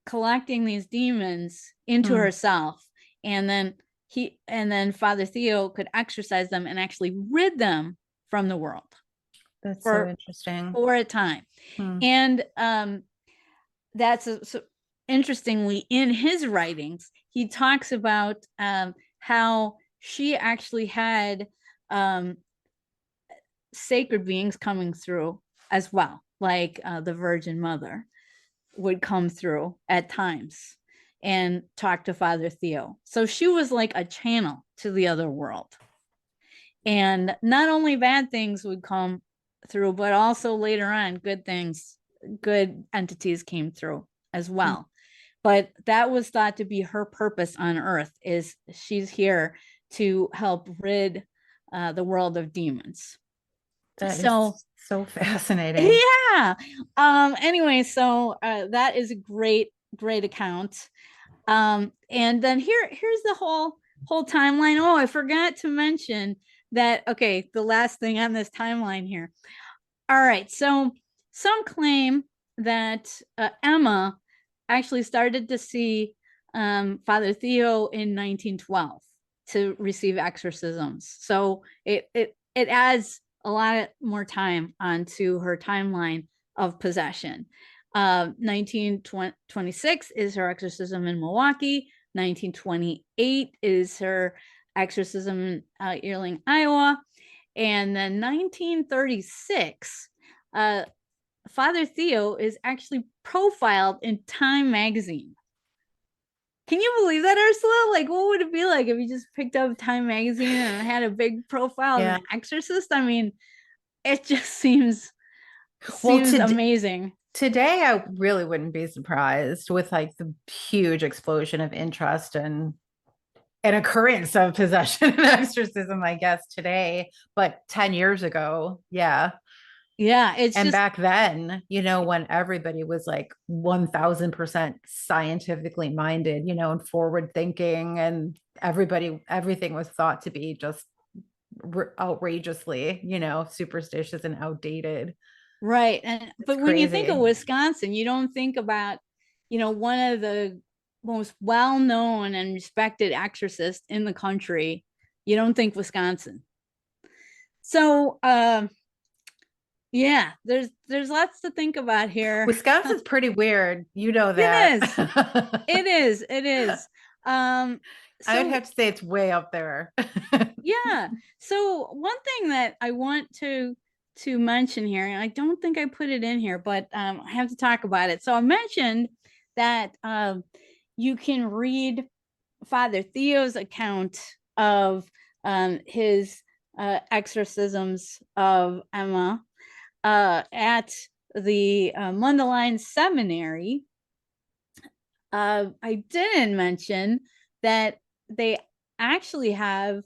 collecting these demons into herself, and then Father Theo could exorcise them and actually rid them from the world. That's so interesting. For a time. And that's so interestingly, in his writings, he talks about how she actually had sacred beings coming through as well, like the Virgin Mother would come through at times and talk to Father Theo. So she was like a channel to the other world. And not only bad things would come through, but also later on, good things, good entities came through as well. But that was thought to be her purpose on earth, is she's here to help rid the world of demons. That is so fascinating. Yeah. Anyway, so that is a great account. And then here's the whole timeline. Oh, I forgot to mention that. Okay, the last thing on this timeline here. All right, so some claim that Emma actually started to see Father Theo in 1912 to receive exorcisms. So it adds a lot more time onto her timeline of possession. 1926 is her exorcism in Milwaukee. 1928 is her exorcism in Earling, Iowa. And then 1936, Father Theo is actually profiled in Time magazine. Can you believe that, Ursula? Like, what would it be like if you just picked up Time magazine and had a big profile of an exorcist? I mean, it just seems amazing. Today, I really wouldn't be surprised with like the huge explosion of interest and occurrence of possession and exorcism, I guess, today. But 10 years ago, yeah. Yeah, it's and just back then, when everybody was like 1000% scientifically minded, and forward thinking, and everything was thought to be just outrageously, superstitious and outdated. right. And but when you think of Crazy. Wisconsin, you don't think about, one of the most well-known and respected exorcists in the country. You don't think Wisconsin. So yeah, there's lots to think about here. Wisconsin's pretty weird. You know that. It is. It is. It is. I would have to say it's way up there. Yeah. So one thing that I want to mention here, and I don't think I put it in here, but I have to talk about it. So I mentioned that you can read Father Theo's account of his exorcisms of Emma at the Mundelein Seminary. I didn't mention that they actually have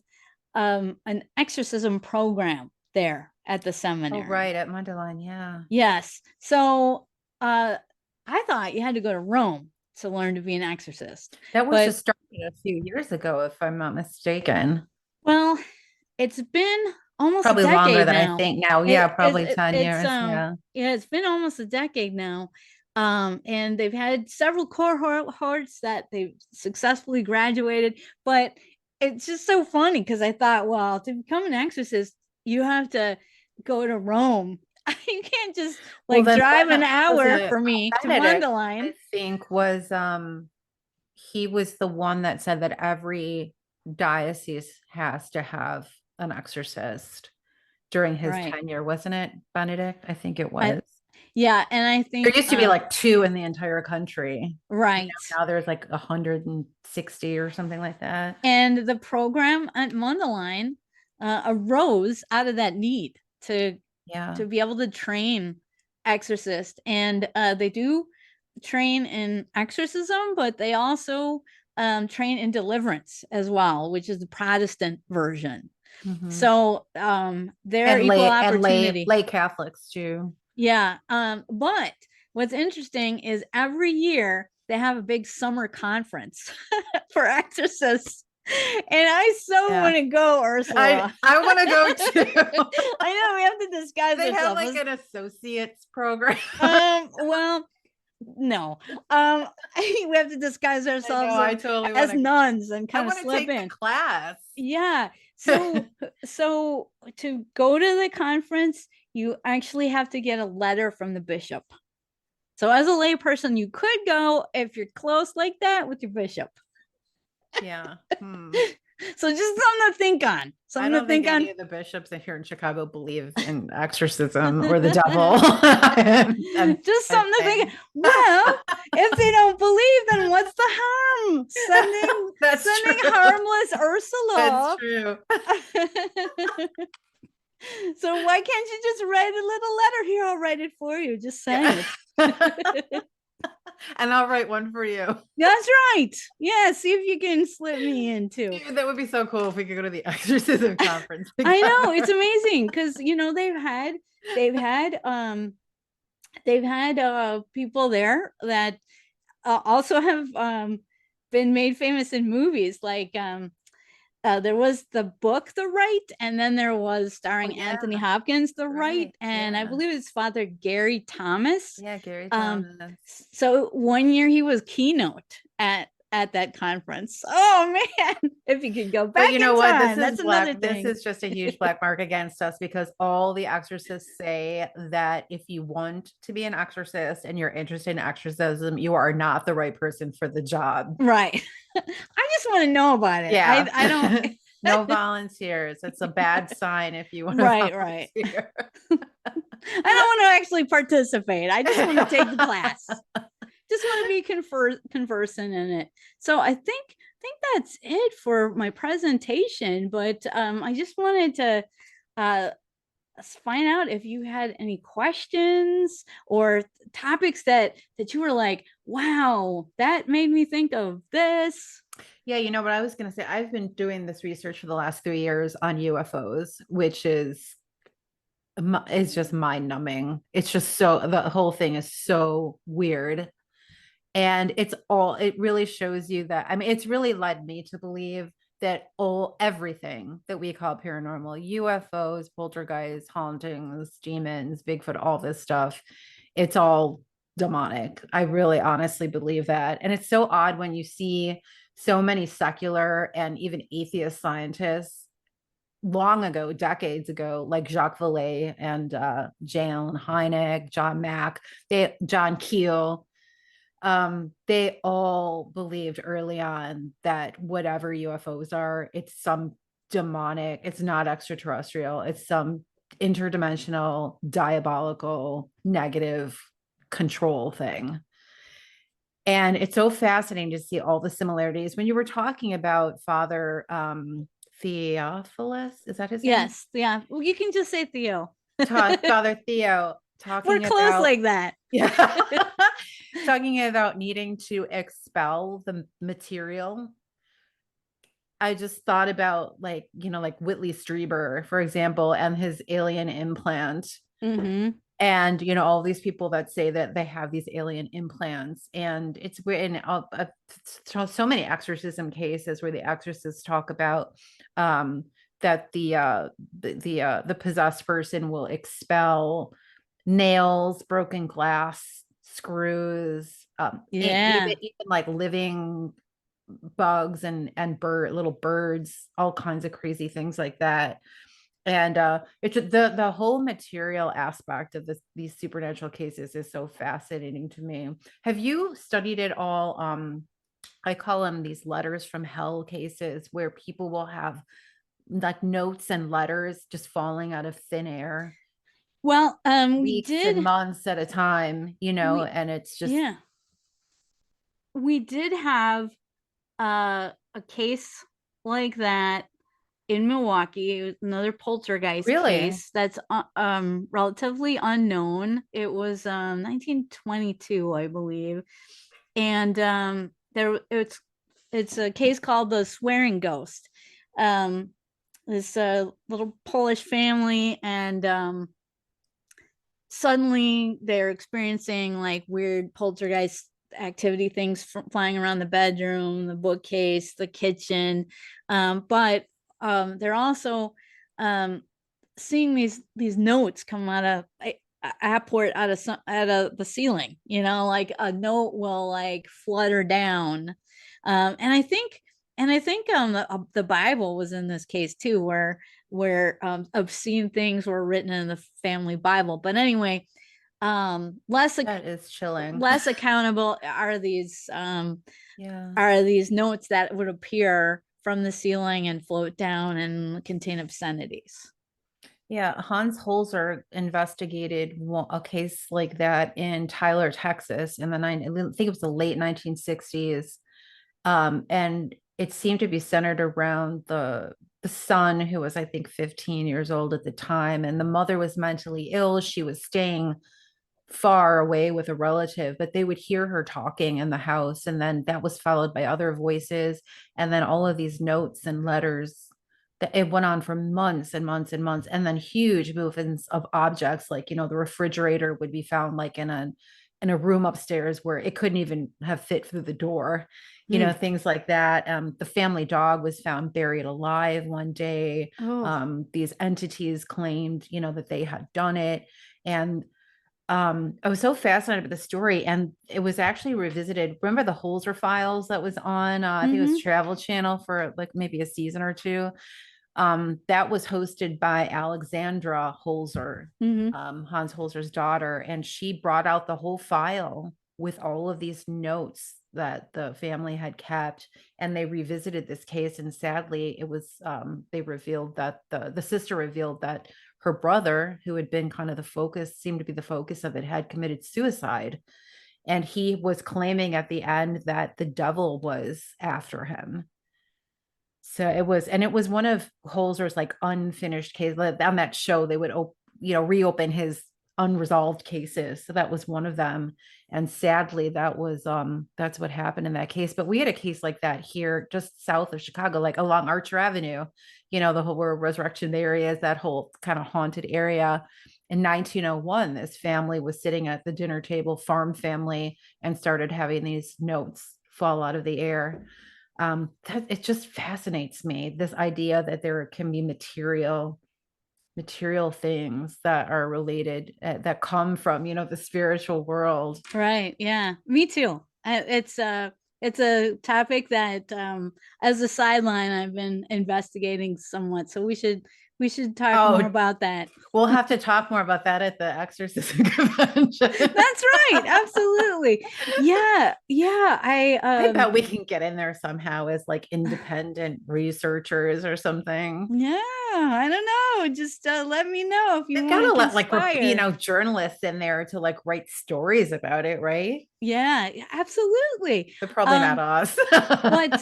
an exorcism program there at the seminary. Oh, right, at Mundelein, yeah. Yes. So I thought you had to go to Rome to learn to be an exorcist. That was just started a few years ago, if I'm not mistaken. Well, it's been almost probably a decade longer than now. I think now. Yeah, probably 10 years. Yeah, it's been almost a decade now. And they've had several cohorts that they've successfully graduated, but it's just so funny because I thought, well, to become an exorcist, you have to go to Rome. You can't just drive an hour for me to Mundelein. I think was he was the one that said that every diocese has to have an exorcist during his tenure, wasn't it, Benedict? I think it was. Yeah, and I think there used to be like 2 in the entire country. Right. Now there's like 160 or something like that. And the program at Mundelein arose out of that need to be able to train exorcists. And they do train in exorcism, but they also train in deliverance as well, which is the Protestant version. Mm-hmm. So they're equal opportunity. And lay Catholics too. Yeah. But what's interesting is every year they have a big summer conference for exorcists. And I want to go, Ursula. I want to go too. I know we have to disguise they ourselves. Have like an associate's program. Well, no. We have to disguise ourselves as nuns and kind of slip in class. Yeah. So to go to the conference, you actually have to get a letter from the bishop. So as a lay person, you could go if you're close like that with your bishop. Yeah. So just something to think on. I don't think any of the bishops here in Chicago believe in exorcism or the devil. Just something to think. Well, if they don't believe, then what's the harm? Sending harmless Ursula. That's true. So why can't you just write a little letter here? I'll write it for you. Just saying. And I'll write one for you. That's right. Yeah, see if you can slip me in too. Dude, that would be so cool if we could go to the exorcism conference together. I know, it's amazing because they've had people there that also have been made famous in movies. Like there was the book The Rite, and then there was starring Anthony Hopkins, The Rite, and I believe it's Father Gary Thomas. Yeah, Gary Thomas. So one year he was keynote at that conference. Oh man, if you could go back. But you know what? That's another thing. This is just a huge black mark against us because all the exorcists say that if you want to be an exorcist and you're interested in exorcism, you are not the right person for the job. Right. I just want to know about it. Yeah. I don't. No volunteers. It's a bad sign if you want to Right. I don't want to actually participate. I just want to take the class. Just want to be conversant in it. So I think that's it for my presentation. But I just wanted to find out if you had any questions or topics that you were like, wow, that made me think of this. Yeah, you know what I was going to say? I've been doing this research for the last 3 years on UFOs, which is It's just mind numbing. It's just so, the whole thing is so weird. And it really shows you that, I mean, it's really led me to believe that everything that we call paranormal, UFOs, poltergeists, hauntings, demons, Bigfoot, all this stuff, it's all demonic. I really honestly believe that. And it's so odd when you see so many secular and even atheist scientists long ago, decades ago, like Jacques Vallée and Jan Hynek, John Mack, John Keel, they all believed early on that whatever UFOs are, it's some demonic, it's not extraterrestrial, it's some interdimensional, diabolical, negative control thing. And it's so fascinating to see all the similarities. When you were talking about Father Theophilus, is that his name? Yes, yeah. Well, you can just say Theo. Father Theo, talking We're close about, like that. Yeah. Talking about needing to expel the material. I just thought about, like, like Whitley Strieber, for example, and his alien implant. Mm-hmm. And all these people that say that they have these alien implants, and it's in so many exorcism cases where the exorcists talk about that the possessed person will expel nails, broken glass, screws, even like living bugs and little birds, all kinds of crazy things like that. And it's the whole material aspect of these supernatural cases is so fascinating to me. Have you studied it all? I call them these letters from hell cases, where people will have like notes and letters just falling out of thin air. Well, weeks and months at a time, and it's just, we did have a case like that in Milwaukee, another poltergeist case that's relatively unknown. It was 1922, I believe, and it's a case called the Swearing Ghost. This little Polish family, and suddenly they're experiencing like weird poltergeist activity, things flying around the bedroom, the bookcase, the kitchen, but they're also seeing these notes come out of apport out of the ceiling, like a note will like flutter down, and I think the Bible was in this case too, where obscene things were written in the family Bible. But anyway, that is chilling. Less accountable are these notes that would appear from the ceiling and float down and contain obscenities. Yeah, Hans Holzer investigated a case like that in Tyler, Texas, in I think it was the late 1960s, and it seemed to be centered around the son, who was, I think, 15 years old at the time, and the mother was mentally ill. She was staying far away with a relative, but they would hear her talking in the house, and then that was followed by other voices, and then all of these notes and letters. That it went on for months and months and months, and then huge movements of objects, like the refrigerator would be found like in a room upstairs where it couldn't even have fit through the door, things like that. The family dog was found buried alive one day. These entities claimed that they had done it, and I was so fascinated with the story, and it was actually revisited. Remember the Holzer Files that was on, I think it was Travel Channel for like maybe a season or two. That was hosted by Alexandra Holzer, Hans Holzer's daughter, and she brought out the whole file with all of these notes that the family had kept, and they revisited this case. And sadly, it was they revealed that the sister revealed that her brother, who had been kind of seemed to be the focus of it, had committed suicide. And he was claiming at the end that the devil was after him. So it was one of Holzer's like unfinished cases. On that show, they would reopen his unresolved cases. So that was one of them. And sadly, that's what happened in that case. But we had a case like that here just south of Chicago, like along Archer Avenue, the whole where Resurrection area is, that whole kind of haunted area. In 1901, this family was sitting at the dinner table, farm family, and started having these notes fall out of the air. It just fascinates me, this idea that there can be material things that are related, that come from the spiritual world. Right. Yeah, me too. It's a topic that as a sideline I've been investigating somewhat, so we should talk more about that. We'll have to talk more about that at the exorcism convention. That's right. Absolutely. Yeah. I bet we can get in there somehow as like independent researchers or something. Yeah, I don't know. Just let me know if you want to let like journalists in there to like write stories about it, right? Yeah, absolutely. But probably not us. But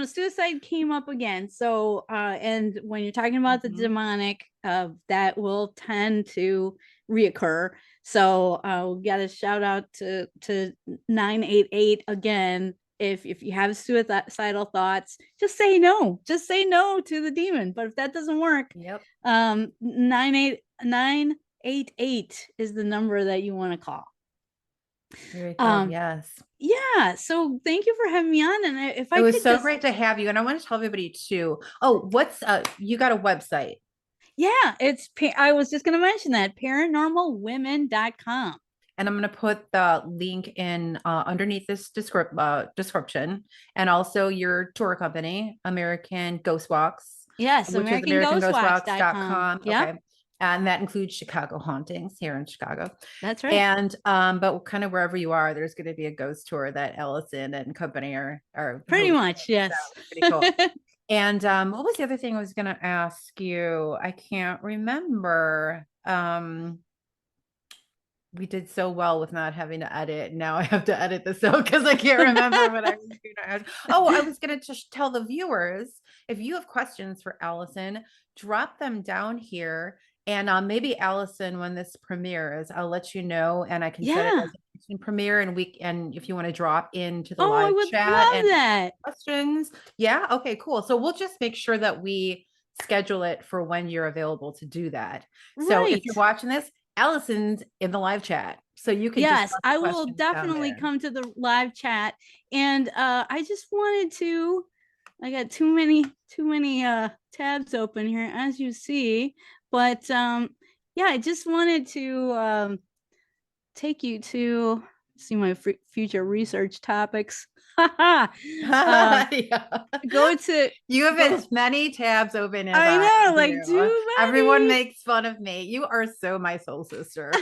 suicide came up again. So and when you're talking about the demonic, that will tend to reoccur. So we got a shout out to 988 again. If you have suicidal thoughts, just say no to the demon. But if that doesn't work, 988 is the number that you want to call. Very cool. Yes. Yeah. So thank you for having me on. And it was so great to have you. And I want to tell everybody too. Oh, you got a website? Yeah, I was just going to mention that, paranormalwomen.com. And I'm going to put the link in underneath this description, and also your tour company, American Ghost Walks. Yes, AmericanGhostWalks.com. Yeah. Okay. And that includes Chicago hauntings here in Chicago. That's right. And but kind of wherever you are, there's going to be a ghost tour that Allison and company are pretty much. Yes. So, pretty cool. And what was the other thing I was going to ask you? I can't remember. We did so well with not having to edit. Now I have to edit this out because I can't remember what I was going to ask. Oh, I was going to just tell the viewers, if you have questions for Allison, drop them down here. And maybe Allison, when this premieres, I'll let you know, and I can set it as a premiere, and if you want to drop into the live chat and questions. Yeah. Okay, cool. So we'll just make sure that we schedule it for when you're available to do that. Right. So if you're watching this, Allison's in the live chat, so you can. Yes, I will definitely come to the live chat. And I just wanted to, I got too many tabs open here, as you see, but yeah, I just wanted to take you to see my future research topics. Go to, you have as many tabs open as I know, like too many. Everyone makes fun of me. You are so my soul sister.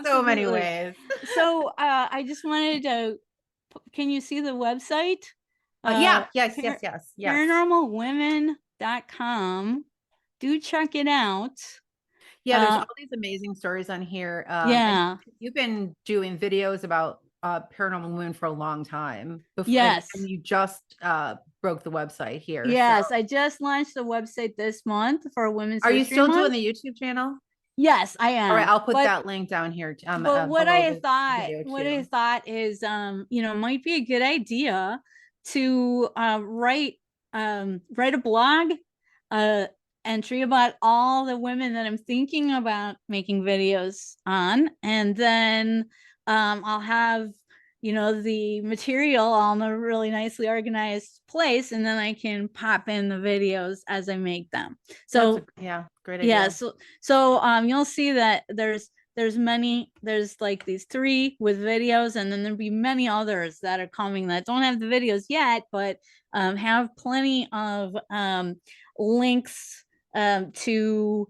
So many ways. So I just wanted to, can you see the website? Yes. Paranormalwomen.com. Do check it out. Yeah, there's all these amazing stories on here. Yeah, you've been doing videos about Paranormal Women for a long time. Yes, and you just broke the website here. Yes, so. I just launched the website this month for Women's History Month. Are you still doing the YouTube channel? Yes, I am. All right, I'll put that link down here. But what I thought is, might be a good idea to write a blog entry about all the women that I'm thinking about making videos on, and then I'll have the material all in a really nicely organized place, and then I can pop in the videos as I make them. So great idea. Yeah, so you'll see that there's like these 3 with videos, and then there'll be many others that are coming that don't have the videos yet, but have plenty of links to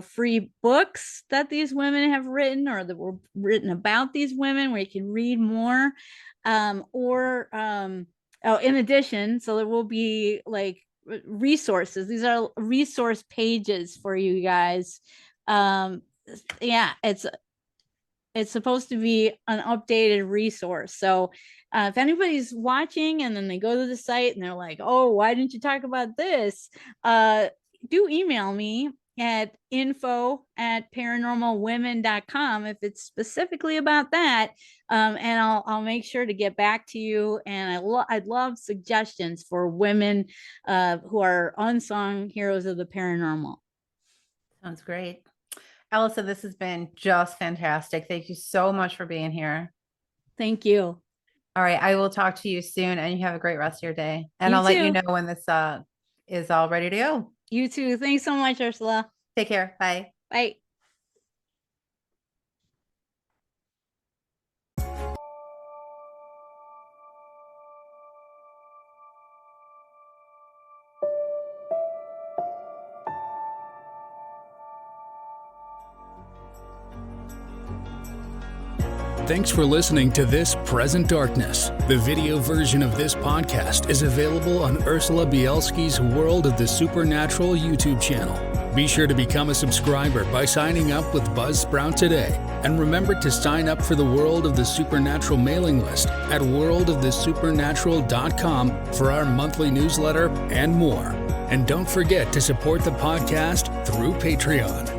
free books that these women have written, or that were written about these women, where you can read more, in addition, so there will be like resources. These are resource pages for you guys. It's supposed to be an updated resource. So if anybody's watching and then they go to the site and they're like, oh, why didn't you talk about this? Do email me, at info@paranormalwomen.com if it's specifically about that. And I'll make sure to get back to you. And I'd love suggestions for women who are unsung heroes of the paranormal. Sounds great. Allison, this has been just fantastic. Thank you so much for being here. Thank you. All right. I will talk to you soon, and you have a great rest of your day. And You I'll let too. you know when this is all ready to go. You too. Thanks so much, Ursula. Take care. Bye. Bye. Thanks for listening to This Present Darkness. The video version of this podcast is available on Ursula Bielski's World of the Supernatural YouTube channel. Be sure to become a subscriber by signing up with Buzzsprout today. And remember to sign up for the World of the Supernatural mailing list at worldofthesupernatural.com for our monthly newsletter and more. And don't forget to support the podcast through Patreon.